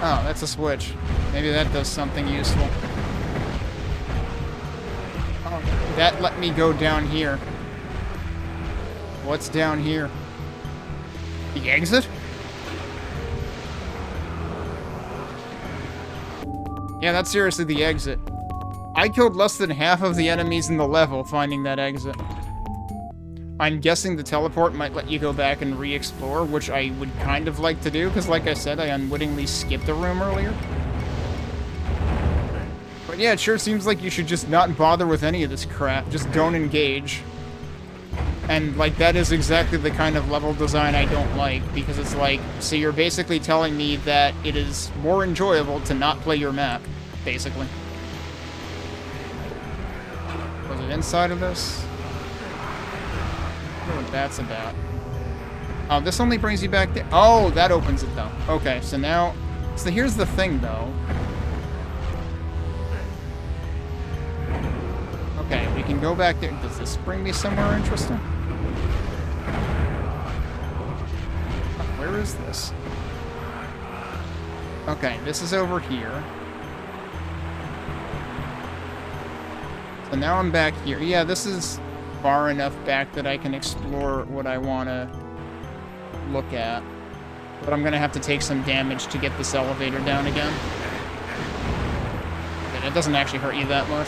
Oh, that's a switch. Maybe that does something useful. Oh, that let me go down here. What's down here? The exit? Yeah, that's seriously the exit. I killed less than half of the enemies in the level finding that exit. I'm guessing the teleport might let you go back and re-explore, which I would kind of like to do, because like I said, I unwittingly skipped a room earlier. But yeah, it sure seems like you should just not bother with any of this crap. Just don't engage. And, like, that is exactly the kind of level design I don't like, because it's like, so you're basically telling me that it is more enjoyable to not play your map, basically. Was it inside of this? I don't know what that's about. Oh, this only brings you back there. Oh, that opens it, though. Okay, so now... So here's the thing, though. Okay, we can go back there. Does this bring me somewhere interesting? Where is this? Okay, this is over here. So now I'm back here. Yeah, this is far enough back that I can explore what I want to look at. But I'm going to have to take some damage to get this elevator down again. Okay, that doesn't actually hurt you that much.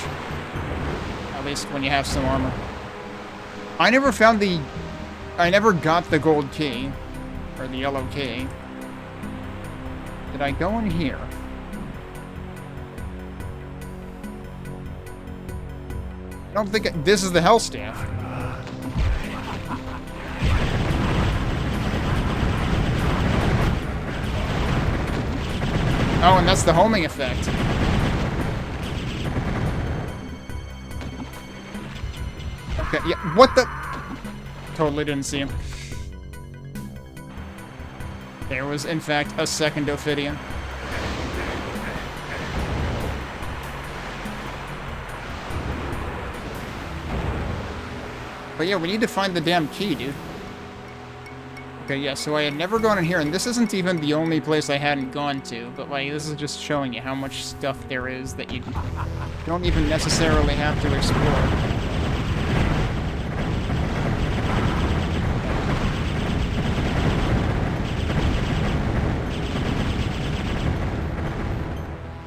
At least when you have some armor. I never got the gold key. Or the yellow key. Did I go in here? I don't think this is the Hell Staff. Oh, and that's the homing effect. Okay, yeah, what the... Totally didn't see him. There was, in fact, a second Ophidian. But yeah, we need to find the damn key, dude. Okay, yeah, so I had never gone in here, and this isn't even the only place I hadn't gone to, but, like, this is just showing you how much stuff there is that you don't even necessarily have to explore.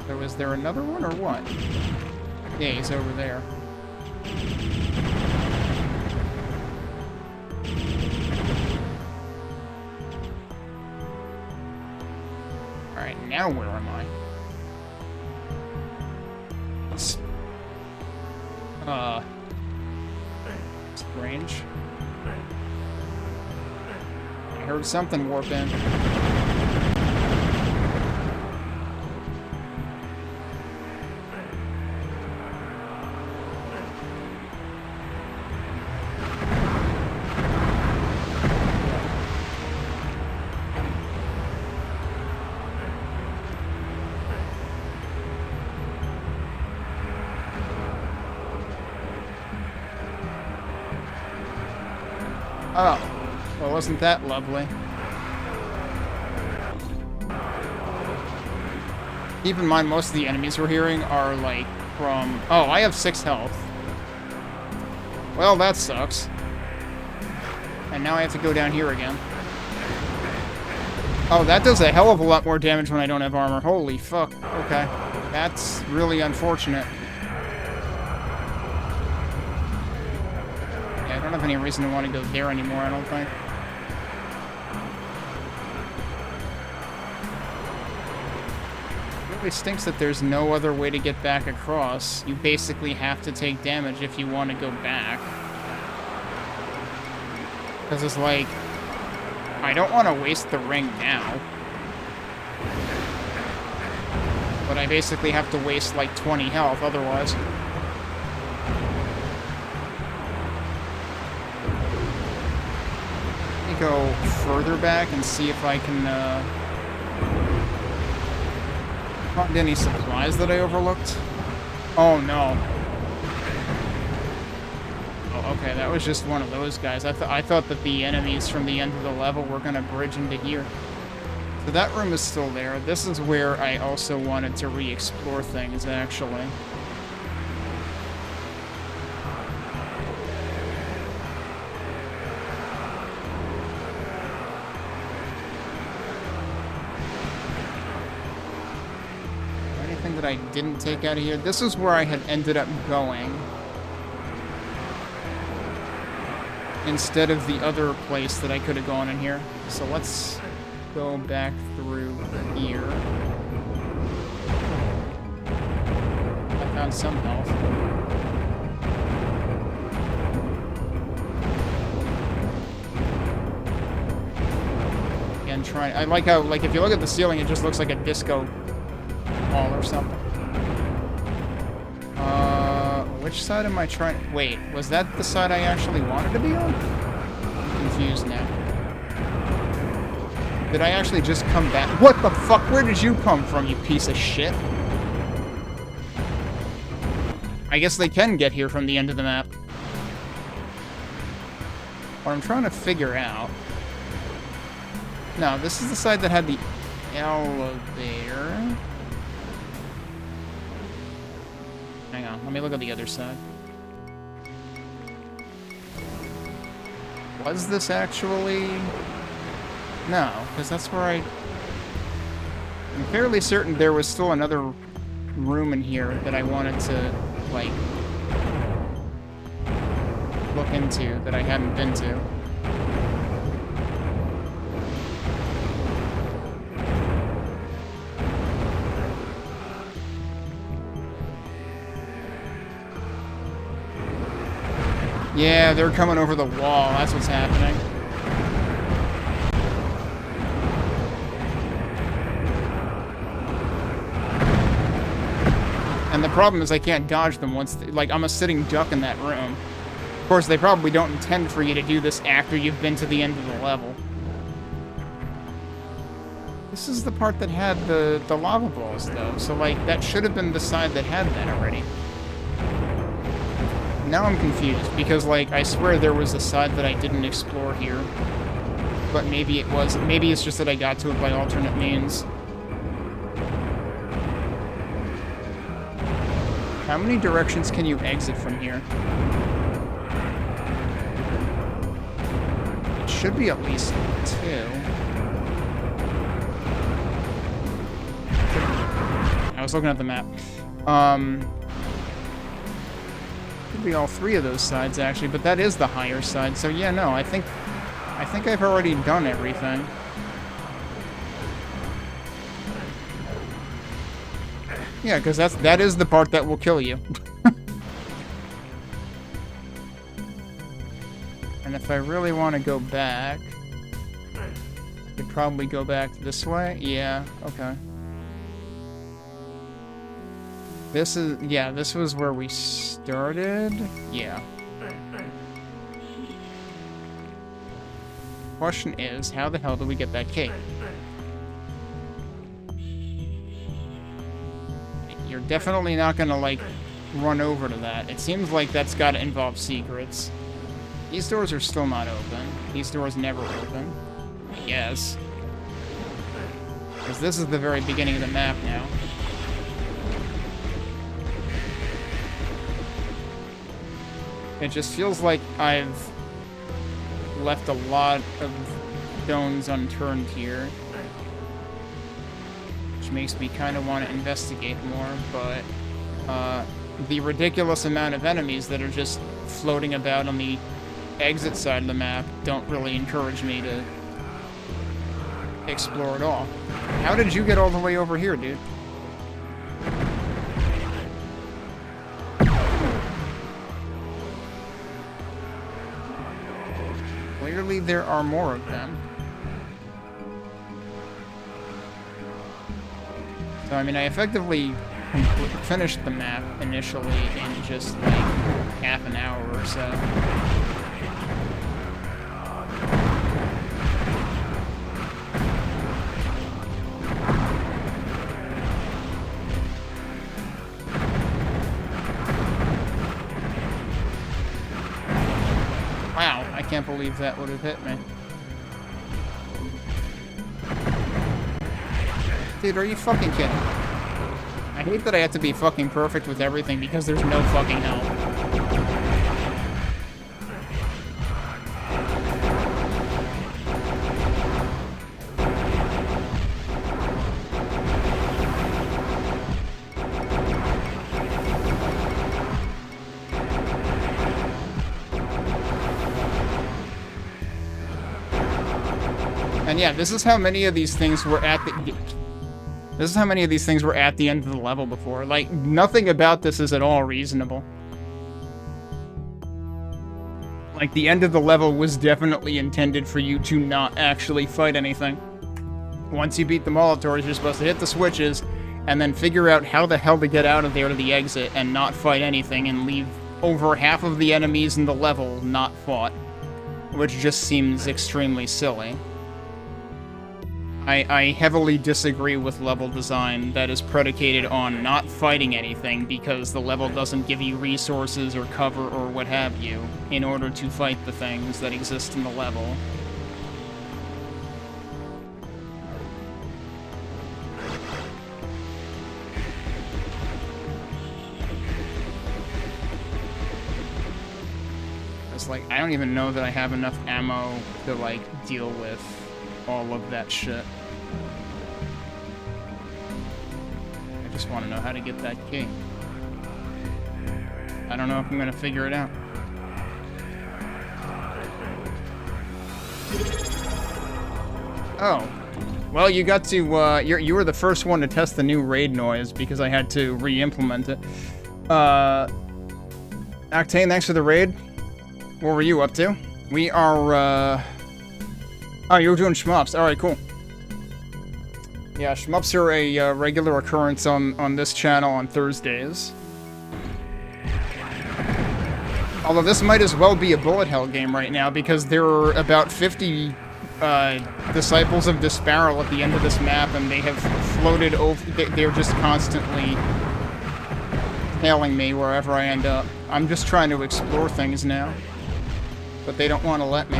So is there another one, or what? Yeah, he's over there. Alright, now where am I? Strange. I heard something warp in. Oh, well, wasn't that lovely? Keep in mind, most of the enemies we're hearing are, like, from... Oh, I have 6 health. Well, that sucks. And now I have to go down here again. Oh, that does a hell of a lot more damage when I don't have armor. Holy fuck. Okay. That's really unfortunate. I don't have any reason to want to go there anymore, I don't think. It really stinks that there's no other way to get back across. You basically have to take damage if you want to go back. Because it's like... I don't want to waste the ring now. But I basically have to waste like 20 health otherwise. Go further back and see if I can find any supplies that I overlooked. Oh no. Oh, okay, that was just one of those guys. I thought that the enemies from the end of the level were gonna bridge into here. So that room is still there. This is where I also wanted to re-explore things, actually. That I didn't take out of here. This is where I had ended up going. Instead of the other place that I could have gone in here. So let's go back through here. I found some health. Again, I like how, like, if you look at the ceiling, it just looks like a disco ball or something. Which side am I trying... Wait, was that the side I actually wanted to be on? I'm confused now. Did I actually just come back? What the fuck? Where did you come from, you piece of shit? I guess they can get here from the end of the map. What I'm trying to figure out... No, this is the side that had the elevator. Hang on, let me look at the other side. Was this actually... No, because that's where I'm fairly certain there was still another room in here that I wanted to, like, look into that I hadn't been to. Yeah, they're coming over the wall. That's what's happening. And the problem is I can't dodge them once, like, I'm a sitting duck in that room. Of course, they probably don't intend for you to do this after you've been to the end of the level. This is the part that had the lava balls, though. So, like, that should have been the side that had that already. Now I'm confused, because, like, I swear there was a side that I didn't explore here. But maybe it was. Maybe it's just that I got to it by alternate means. How many directions can you exit from here? It should be at least 2. I was looking at the map. Could be all 3 of those sides, actually, but that is the higher side, so yeah, no, I think I've already done everything. Yeah, because that is the part that will kill you. And if I really want to go back, I could probably go back this way. Yeah, okay. This was where we started. Yeah. Question is, how the hell do we get that cake? You're definitely not gonna, like, run over to that. It seems like that's gotta involve secrets. These doors are still not open. These doors never open. I guess. Because this is the very beginning of the map now. It just feels like I've left a lot of stones unturned here. Which makes me kind of want to investigate more, but the ridiculous amount of enemies that are just floating about on the exit side of the map don't really encourage me to explore at all. How did you get all the way over here, dude? Clearly there are more of them. So, I mean, I effectively finished the map initially in just, like, half an hour or so. Wow, I can't believe that would have hit me. Dude, are you fucking kidding? I hate that I have to be fucking perfect with everything because there's no fucking help. And yeah, this is how many of these things were at the... This is how many of these things were at the end of the level before. Like, nothing about this is at all reasonable. Like, the end of the level was definitely intended for you to not actually fight anything. Once you beat the Molotovs, you're supposed to hit the switches, and then figure out how the hell to get out of there to the exit and not fight anything, and leave over half of the enemies in the level not fought. Which just seems extremely silly. I heavily disagree with level design that is predicated on not fighting anything because the level doesn't give you resources or cover or what have you in order to fight the things that exist in the level. It's like, I don't even know that I have enough ammo to, like, deal with all of that shit. I just want to know how to get that key. I don't know if I'm gonna figure it out. Oh. Well, you got to, you were the first one to test the new raid noise because I had to re-implement it. Octane, thanks for the raid. What were you up to? We are, oh, you were doing shmups. Alright, cool. Yeah, shmups are a regular occurrence on this channel on Thursdays. Although this might as well be a bullet hell game right now because there are about 50 disciples of Disparral at the end of this map and they have floated over. They're just constantly tailing me wherever I end up. I'm just trying to explore things now, but they don't want to let me.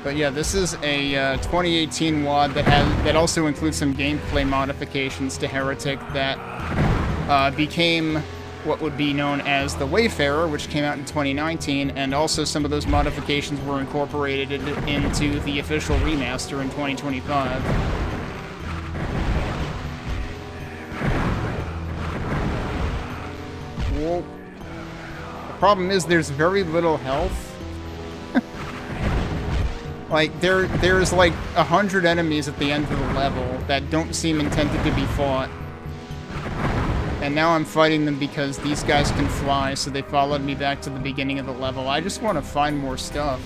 But yeah, this is a 2018 WOD that also includes some gameplay modifications to Heretic that became what would be known as the Wayfarer, which came out in 2019, and also some of those modifications were incorporated into the official remaster in 2025. Well, the problem is there's very little health. Like, there's like 100 enemies at the end of the level that don't seem intended to be fought. And now I'm fighting them because these guys can fly, so they followed me back to the beginning of the level. I just want to find more stuff.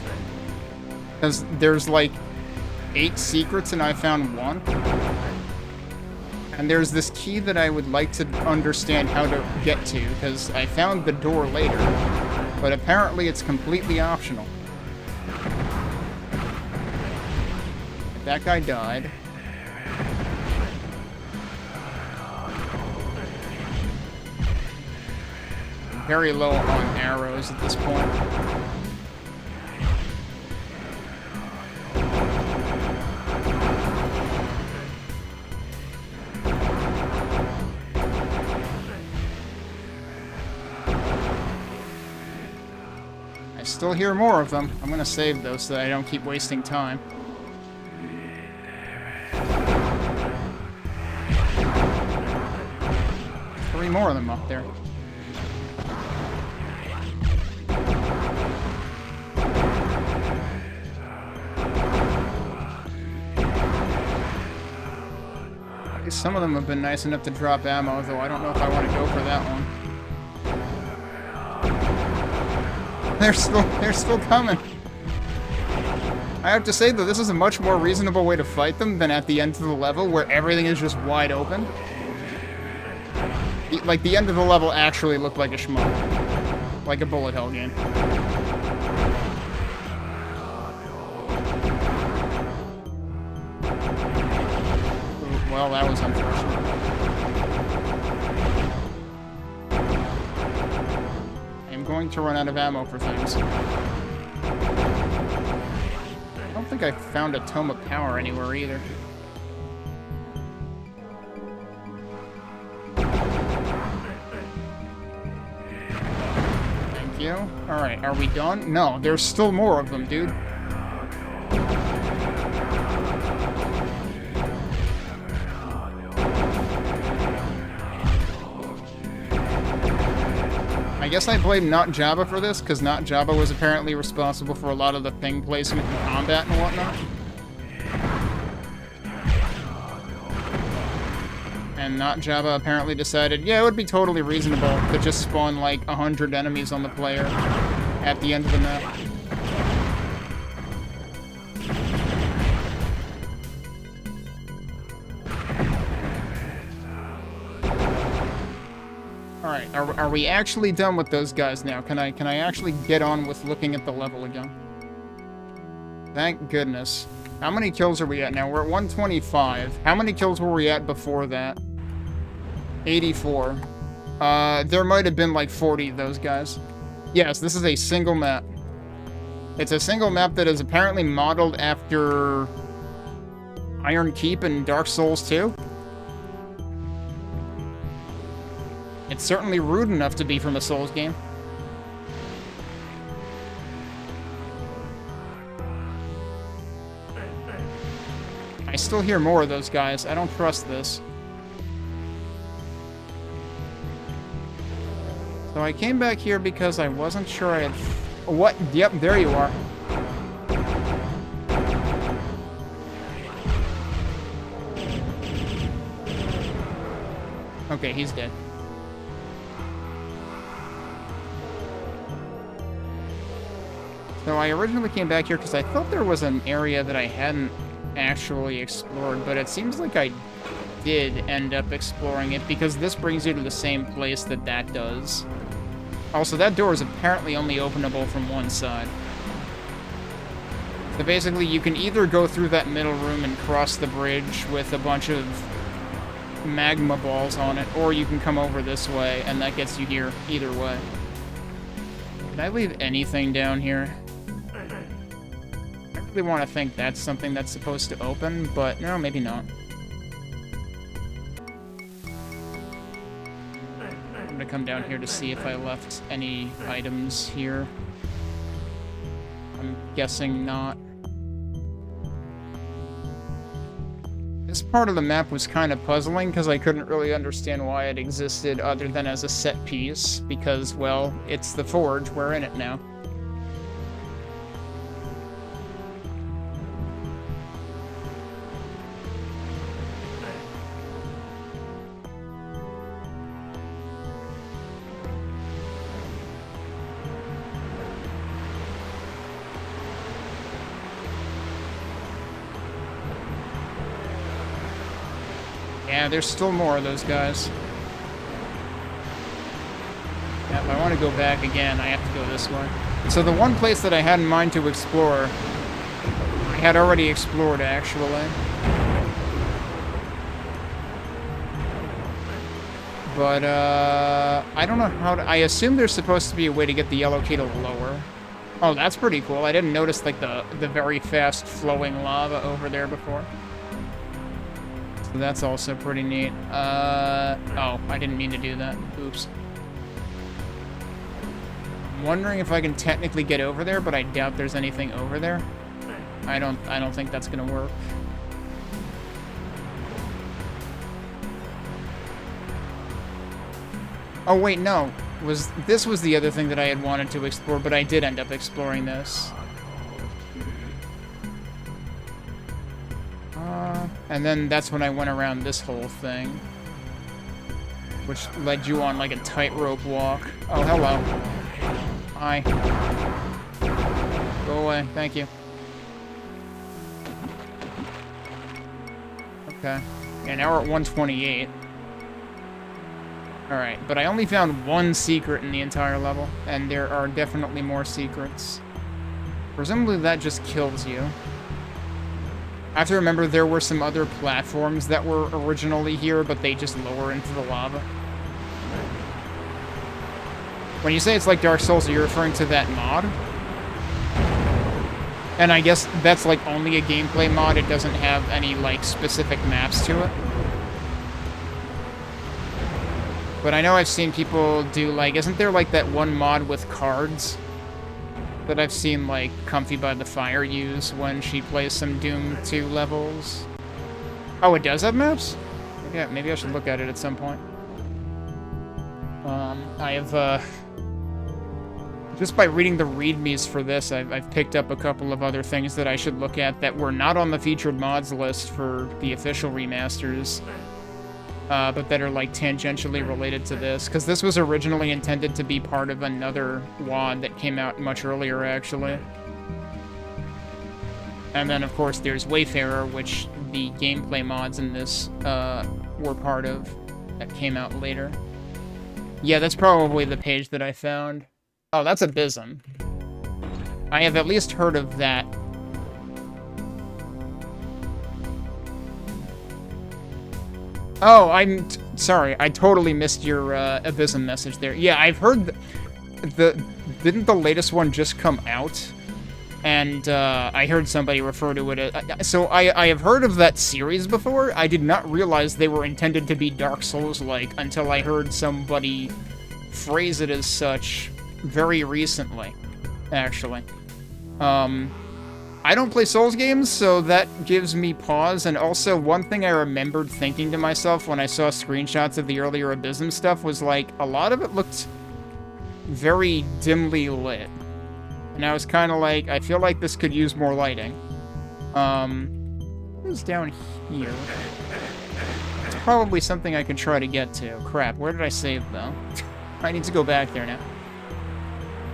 Because there's like 8 secrets and I found 1. And there's this key that I would like to understand how to get to, because I found the door later. But apparently it's completely optional. That guy died. I'm very low on arrows at this point. I still hear more of them. I'm gonna save those so that I don't keep wasting time. 3 more of them up there. At least some of them have been nice enough to drop ammo, though I don't know if I want to go for that one. They're still coming. I have to say, though, this is a much more reasonable way to fight them than at the end of the level, where everything is just wide open. Like, the end of the level actually looked like a shmup. Like a bullet hell game. Well, that was unfortunate. I'm going to run out of ammo for things. I don't think I found a Tome of Power anywhere either. Alright, are we done? No, there's still more of them, dude. I guess I blame Not Jabba for this, because Not Jabba was apparently responsible for a lot of the thing placement and combat and whatnot. And Not Jabba apparently decided, yeah, it would be totally reasonable to just spawn like 100 enemies on the player at the end of the map. Alright, are we actually done with those guys now? Can I actually get on with looking at the level again? Thank goodness. How many kills are we at now? We're at 125. How many kills were we at before that? 84. There might have been like 40 of those guys. Yes, this is a single map. It's a single map that is apparently modeled after Iron Keep and Dark Souls 2. It's certainly rude enough to be from a Souls game. I still hear more of those guys. I don't trust this. So I came back here because I wasn't sure I had... What? Yep, there you are. Okay, he's dead. So I originally came back here because I thought there was an area that I hadn't actually explored, but it seems like I did end up exploring it because this brings you to the same place that does. Also, that door is apparently only openable from one side. So basically, you can either go through that middle room and cross the bridge with a bunch of magma balls on it, or you can come over this way, and that gets you here either way. Did I leave anything down here? I really want to think that's something that's supposed to open, but no, maybe not. I'm gonna come down here to see if I left any items here. I'm guessing not. This part of the map was kind of puzzling because I couldn't really understand why it existed other than as a set piece, because, well, it's the Forge, we're in it now. Yeah, there's still more of those guys. Yeah, if I want to go back again, I have to go this way. So the one place that I had in mind to explore, I had already explored, actually. But, I don't know how to... I assume there's supposed to be a way to get the yellow key to lower. Oh, that's pretty cool. I didn't notice, like, the very fast flowing lava over there before. So that's also pretty neat. Oh, I didn't mean to do that. Oops. I'm wondering if I can technically get over there, but I doubt there's anything over there. I don't think that's gonna work. Oh wait, no. This was the other thing that I had wanted to explore, but I did end up exploring this. And then that's when I went around this whole thing, which led you on like a tightrope walk. Oh, hello. Hi. Go away. Thank you. Okay. Yeah, now we're at 128. Alright, but I only found one secret in the entire level, and there are definitely more secrets. Presumably that just kills you. I have to remember there were some other platforms that were originally here, but they just lower into the lava. When you say it's like Dark Souls, are you referring to that mod? And I guess that's like only a gameplay mod, it doesn't have any like specific maps to it. But I know I've seen people do like, isn't there like that one mod with cards that I've seen, like, Comfy by the Fire use when she plays some Doom 2 levels? Oh, it does have maps? Yeah, maybe I should look at it at some point. I have, just by reading the readmes for this, I've picked up a couple of other things that I should look at that were not on the featured mods list for the official remasters. But that are, like, tangentially related to this. Because this was originally intended to be part of another WOD that came out much earlier, actually. And then, of course, there's Wayfarer, which the gameplay mods in this were part of, that came out later. Yeah, that's probably the page that I found. Oh, that's Abysm. I have at least heard of that. Oh, I'm sorry. I totally missed your Abysm message there. Yeah, I've heard didn't the latest one just come out? And I heard somebody refer to it as... So I have heard of that series before. I did not realize they were intended to be Dark Souls-like until I heard somebody phrase it as such very recently, actually. I don't play Souls games, so that gives me pause, and also one thing I remembered thinking to myself when I saw screenshots of the earlier Abysm stuff was, like, a lot of it looked very dimly lit. And I was kind of like, I feel like this could use more lighting. Who's down here? It's probably something I could try to get to. Crap, where did I save, though? I need to go back there now.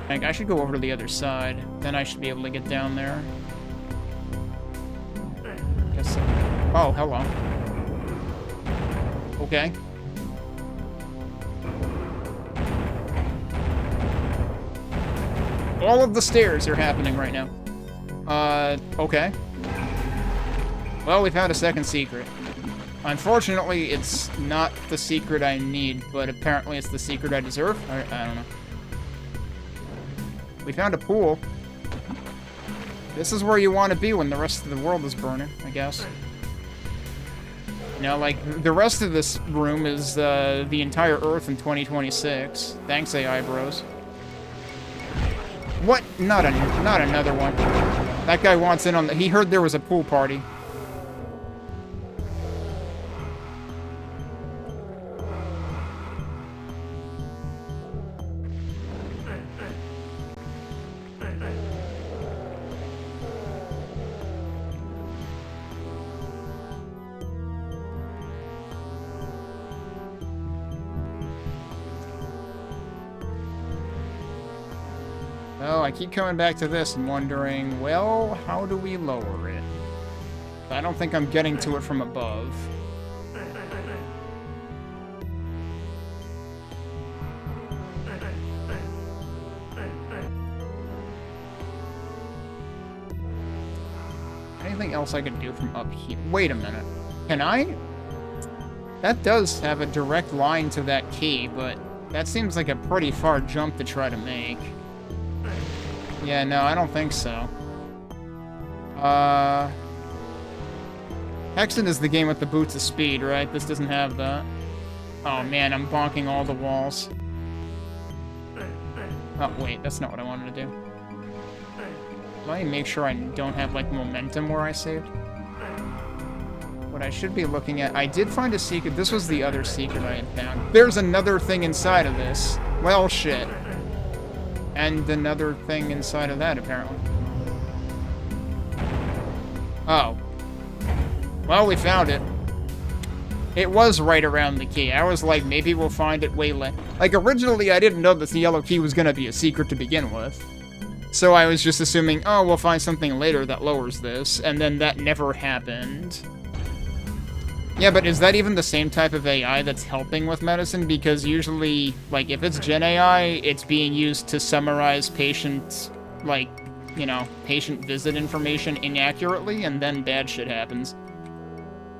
I should go over to the other side. Then I should be able to get down there. Guess so. Oh, hello. Okay. All of the stairs are happening right now. Okay. Well, we found a second secret. Unfortunately, it's not the secret I need, but apparently it's the secret I deserve. I don't know. We found a pool. This is where you want to be when the rest of the world is burning, I guess. Now, like, the rest of this room is the entire Earth in 2026. Thanks, AI bros. What? Not another one. That guy wants in on the... He heard there was a pool party. Oh, I keep coming back to this and wondering, well, how do we lower it? I don't think I'm getting to it from above. Anything else I could do from up here? Wait a minute. Can I? That does have a direct line to that key, but that seems like a pretty far jump to try to make. Yeah, no, I don't think so. Hexen is the game with the boots of speed, right? This doesn't have that. Oh man, I'm bonking all the walls. Oh, wait, that's not what I wanted to do. Let me make sure I don't have, like, momentum where I saved. What I should be looking at... I did find a secret. This was the other secret I had found. There's another thing inside of this. Well, shit. And another thing inside of that, apparently. Oh. Well, we found it. It was right around the key. I was like, maybe we'll find it way later. Like, originally, I didn't know that the yellow key was gonna be a secret to begin with. So I was just assuming, oh, we'll find something later that lowers this, and then that never happened. Yeah, but is that even the same type of AI that's helping with medicine? Because usually, like, if it's Gen AI, it's being used to summarize patient, like, you know, patient visit information inaccurately, and then bad shit happens.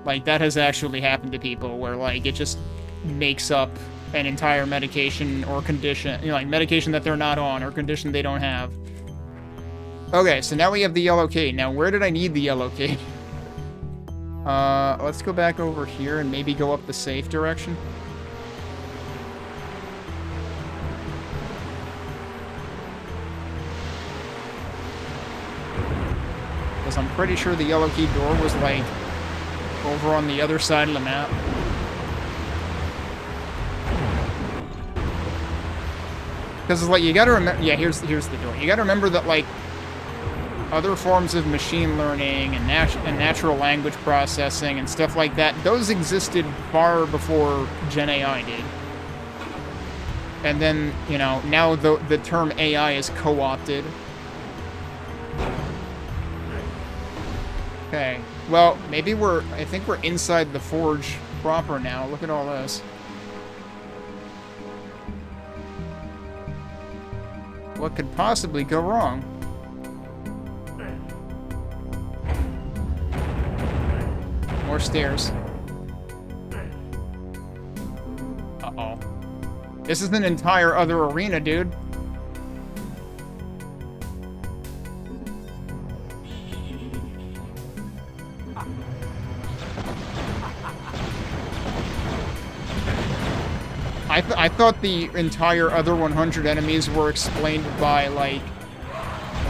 Like, that has actually happened to people, where, like, it just makes up an entire medication or condition, you know, like, medication that they're not on, or condition they don't have. Okay, so now we have the yellow key. Now, where did I need the yellow key? Let's go back over here and maybe go up the safe direction. Because I'm pretty sure the yellow key door was, like, over on the other side of the map. Because, like, you gotta remember... Yeah, here's the door. You gotta remember that, like, other forms of machine learning and natural language processing and stuff like that, those existed far before Gen AI did. And then, you know, now the term AI is co-opted. Okay. Well, maybe I think we're inside the forge proper now. Look at all this. What could possibly go wrong? More stairs. Uh-oh. This is an entire other arena, dude. I thought the entire other 100 enemies were explained by, like,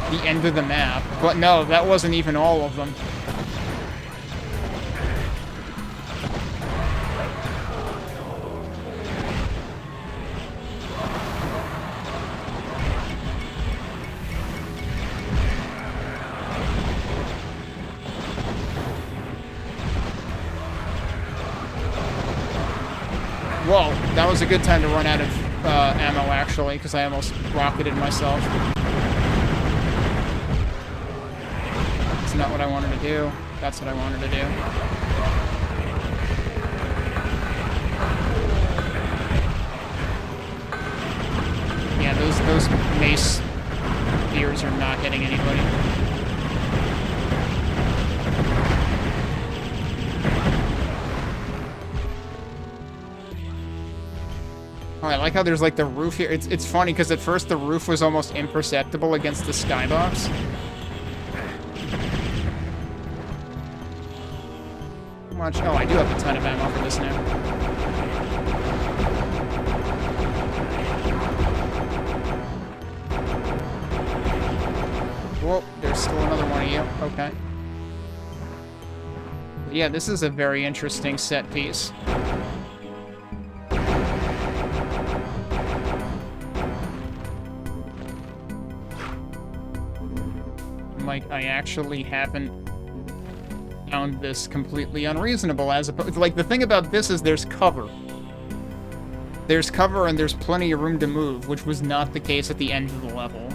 the end of the map. But no, that wasn't even all of them. Whoa, that was a good time to run out of ammo, actually, because I almost rocketed myself. That's not what I wanted to do. That's what I wanted to do. Yeah, those mace spears are not hitting anybody. Oh, I like how there's, like, the roof here. It's funny, because at first the roof was almost imperceptible against the skybox. How much? Oh, I do have a ton of ammo for this now. Whoa, there's still another one of you. Okay. Yeah, this is a very interesting set piece. Like, I actually haven't found this completely unreasonable, as opposed... Like, the thing about this is there's cover. There's cover and there's plenty of room to move, which was not the case at the end of the level.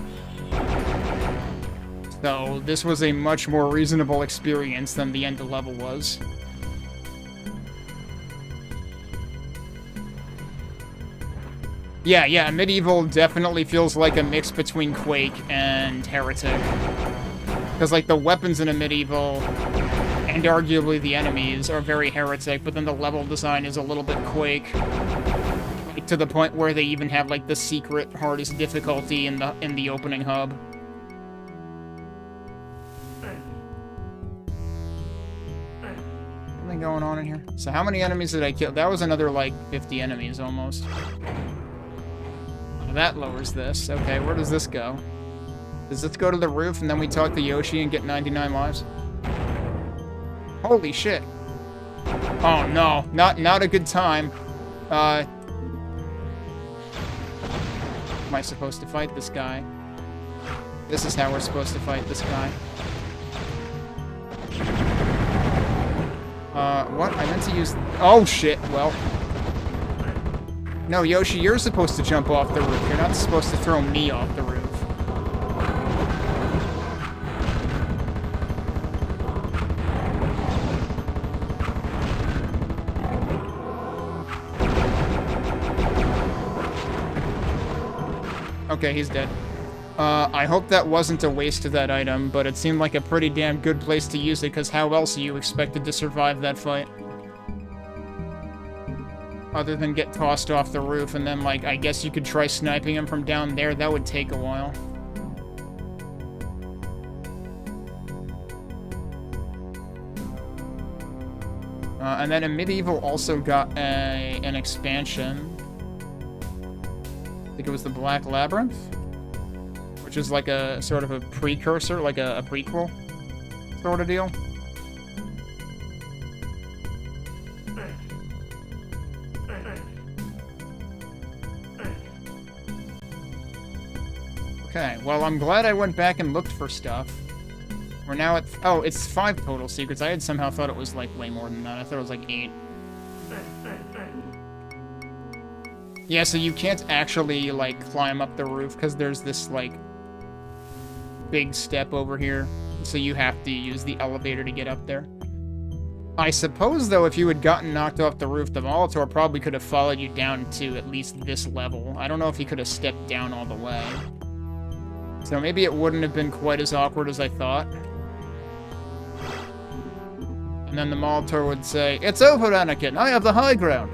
So, this was a much more reasonable experience than the end of the level was. Yeah, Medieval definitely feels like a mix between Quake and Heretic. Because, like, the weapons in a Medieval, and arguably the enemies, are very Heretic, but then the level design is a little bit Quake. Like, to the point where they even have, like, the secret hardest difficulty in the opening hub. Something going on in here? So how many enemies did I kill? That was another, like, 50 enemies, almost. Oh, that lowers this. Okay, where does this go? Does this go to the roof and then we talk to Yoshi and get 99 lives? Holy shit. Oh no, not a good time. Am I supposed to fight this guy? This is how we're supposed to fight this guy. What? I meant to use... Oh shit, well. No, Yoshi, you're supposed to jump off the roof. You're not supposed to throw me off the roof. Okay, he's dead. I hope that wasn't a waste of that item, but it seemed like a pretty damn good place to use it, because how else are you expected to survive that fight? Other than get tossed off the roof, and then, like, I guess you could try sniping him from down there. That would take a while. And then a Medieval also got an expansion. I think it was the Black Labyrinth, which is like a sort of a precursor, like a prequel sort of deal. Okay, well, I'm glad I went back and looked for stuff. We're now at... Oh, it's 5 total secrets. I had somehow thought it was, like, way more than that. I thought it was, like, 8. Yeah, so you can't actually, like, climb up the roof, because there's this, like, big step over here. So you have to use the elevator to get up there. I suppose, though, if you had gotten knocked off the roof, the Molitor probably could have followed you down to at least this level. I don't know if he could have stepped down all the way. So maybe it wouldn't have been quite as awkward as I thought. And then the Molitor would say, "It's over, Anakin! I have the high ground!"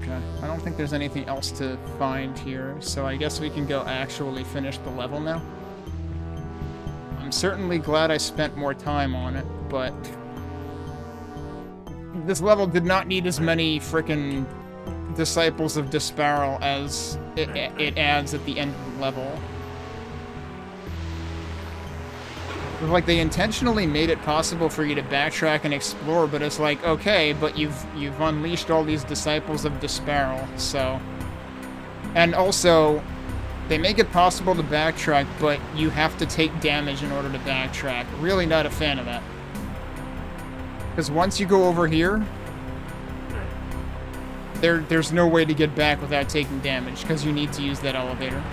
Okay, I don't think there's anything else to find here, so I guess we can go actually finish the level now. I'm certainly glad I spent more time on it, but this level did not need as many frickin' Disciples of Disparral as it adds at the end of the level. Like, they intentionally made it possible for you to backtrack and explore, but it's like, okay, but you've unleashed all these Disciples of Disparral, so... And also, they make it possible to backtrack, but you have to take damage in order to backtrack. Really not a fan of that. Because once you go over here, there's no way to get back without taking damage, because you need to use that elevator.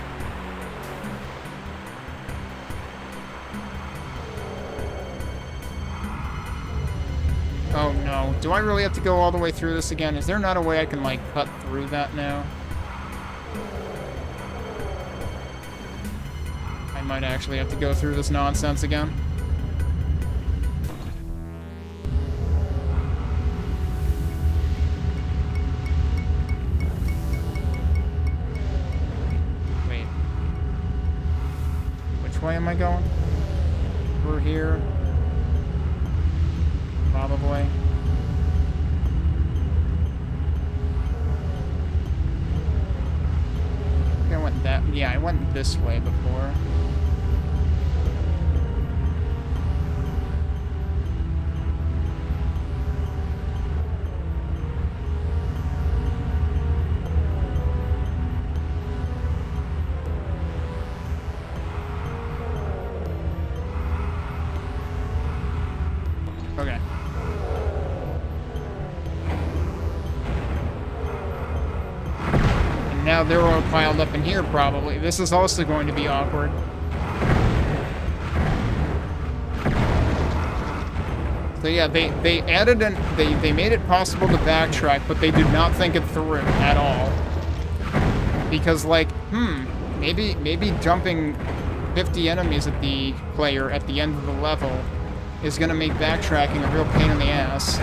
Oh no, do I really have to go all the way through this again? Is there not a way I can, like, cut through that now? I might actually have to go through this nonsense again. Wait. Which way am I going? We're here. Probably. I went that... Yeah, I went this way before. Okay. Now they're all piled up in here, probably. This is also going to be awkward. So yeah, they added an... They made it possible to backtrack, but they did not think it through at all. Because, like, maybe jumping 50 enemies at the player at the end of the level is gonna make backtracking a real pain in the ass.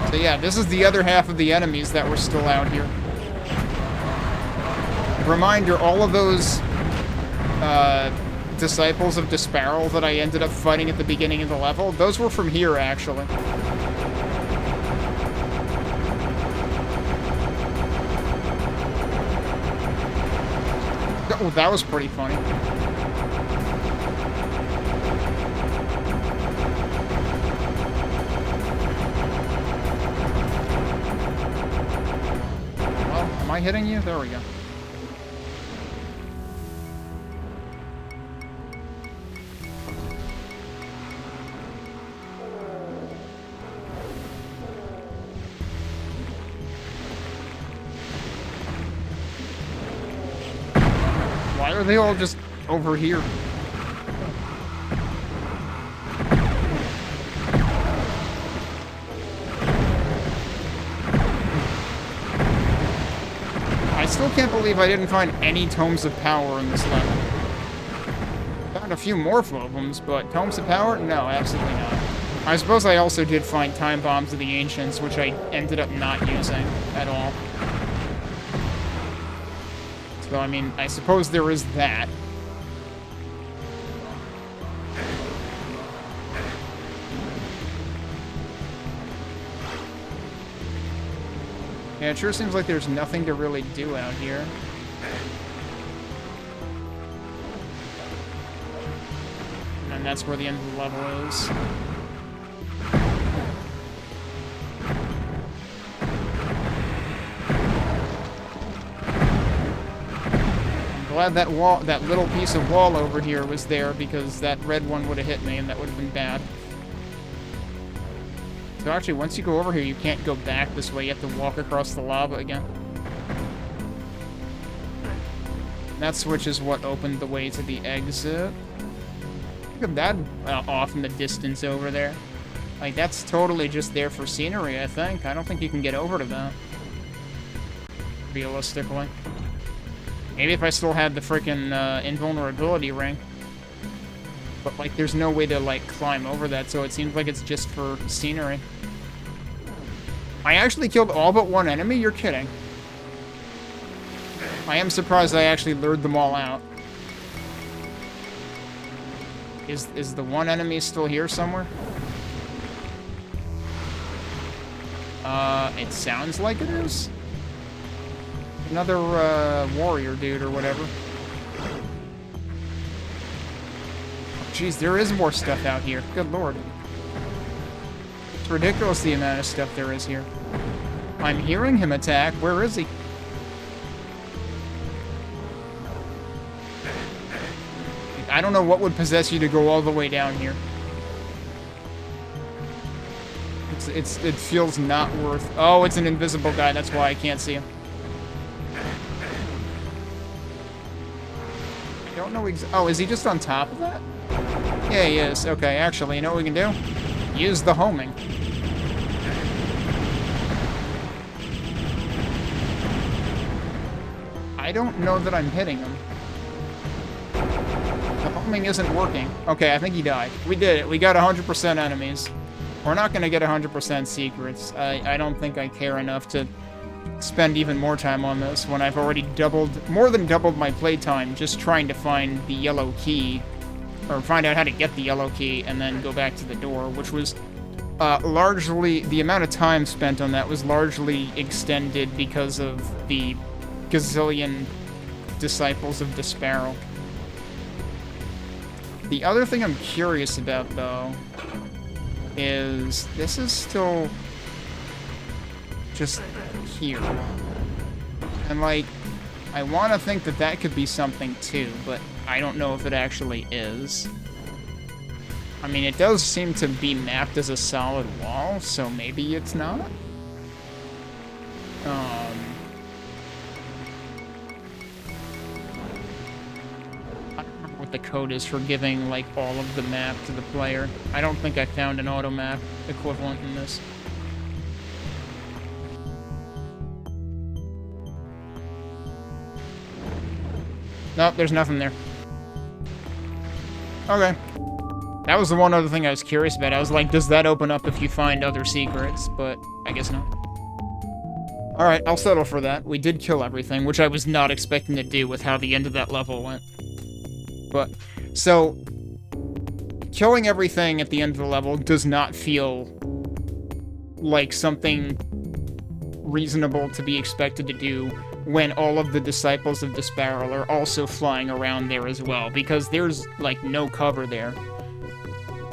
So yeah, this is the other half of the enemies that were still out here. Reminder, all of those Disciples of Disparral that I ended up fighting at the beginning of the level, those were from here, actually. Oh, that was pretty funny. Am I hitting you? There we go. Why are they all just over here? I still can't believe I didn't find any Tomes of Power in this level. Found a few more Phobums, but Tomes of Power? No, absolutely not. I suppose I also did find Time Bombs of the Ancients, which I ended up not using at all. So, I mean, I suppose there is that. Yeah, it sure seems like there's nothing to really do out here. And that's where the end of the level is. I'm glad that wall, that little piece of wall over here was there, because that red one would have hit me and that would have been bad. So actually, once you go over here, you can't go back this way. You have to walk across the lava again. That switch is what opened the way to the exit. Look at that off in the distance over there. Like, that's totally just there for scenery, I think. I don't think you can get over to that. Realistically. Maybe if I still had the freaking invulnerability ring. But, like, there's no way to, like, climb over that, so it seems like it's just for scenery. I actually killed all but one enemy? You're kidding. I am surprised I actually lured them all out. Is the one enemy still here somewhere? It sounds like it is. Another, warrior dude or whatever. Jeez, there is more stuff out here. Good lord. It's ridiculous the amount of stuff there is here. I'm hearing him attack. Where is he? I don't know what would possess you to go all the way down here. It feels not worth... Oh, it's an invisible guy. That's why I can't see him. I don't know oh, is he just on top of that? Yeah, he is. Okay, actually, you know what we can do? Use the homing. I don't know that I'm hitting him. The homing isn't working. Okay, I think he died. We did it. We got 100% enemies. We're not going to get 100% secrets. I don't think I care enough to spend even more time on this when I've already more than doubled my playtime just trying to find the yellow key, or find out how to get the yellow key and then go back to the door, which was largely, the amount of time spent on that was largely extended because of the gazillion disciples of Disparel. The other thing I'm curious about, though, is this is still just here. And, like, I want to think that that could be something, too, but I don't know if it actually is. I mean, it does seem to be mapped as a solid wall, so maybe it's not? The code is for giving, like, all of the map to the player. I don't think I found an auto map equivalent in this. Nope, there's nothing there. Okay. That was the one other thing I was curious about. I was like, does that open up if you find other secrets? But I guess not. Alright, I'll settle for that. We did kill everything, which I was not expecting to do with how the end of that level went. But, so, killing everything at the end of the level does not feel like something reasonable to be expected to do when all of the disciples of Disparel are also flying around there as well, because there's, like, no cover there.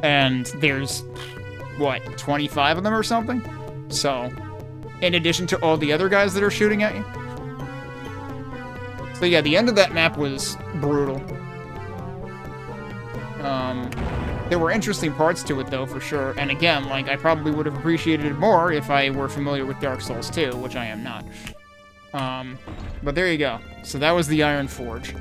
And there's, what, 25 of them or something? So, in addition to all the other guys that are shooting at you. So yeah, the end of that map was brutal. There were interesting parts to it, though, for sure. And again, like, I probably would have appreciated it more if I were familiar with Dark Souls 2, which I am not. But there you go. So that was the Iron Forge.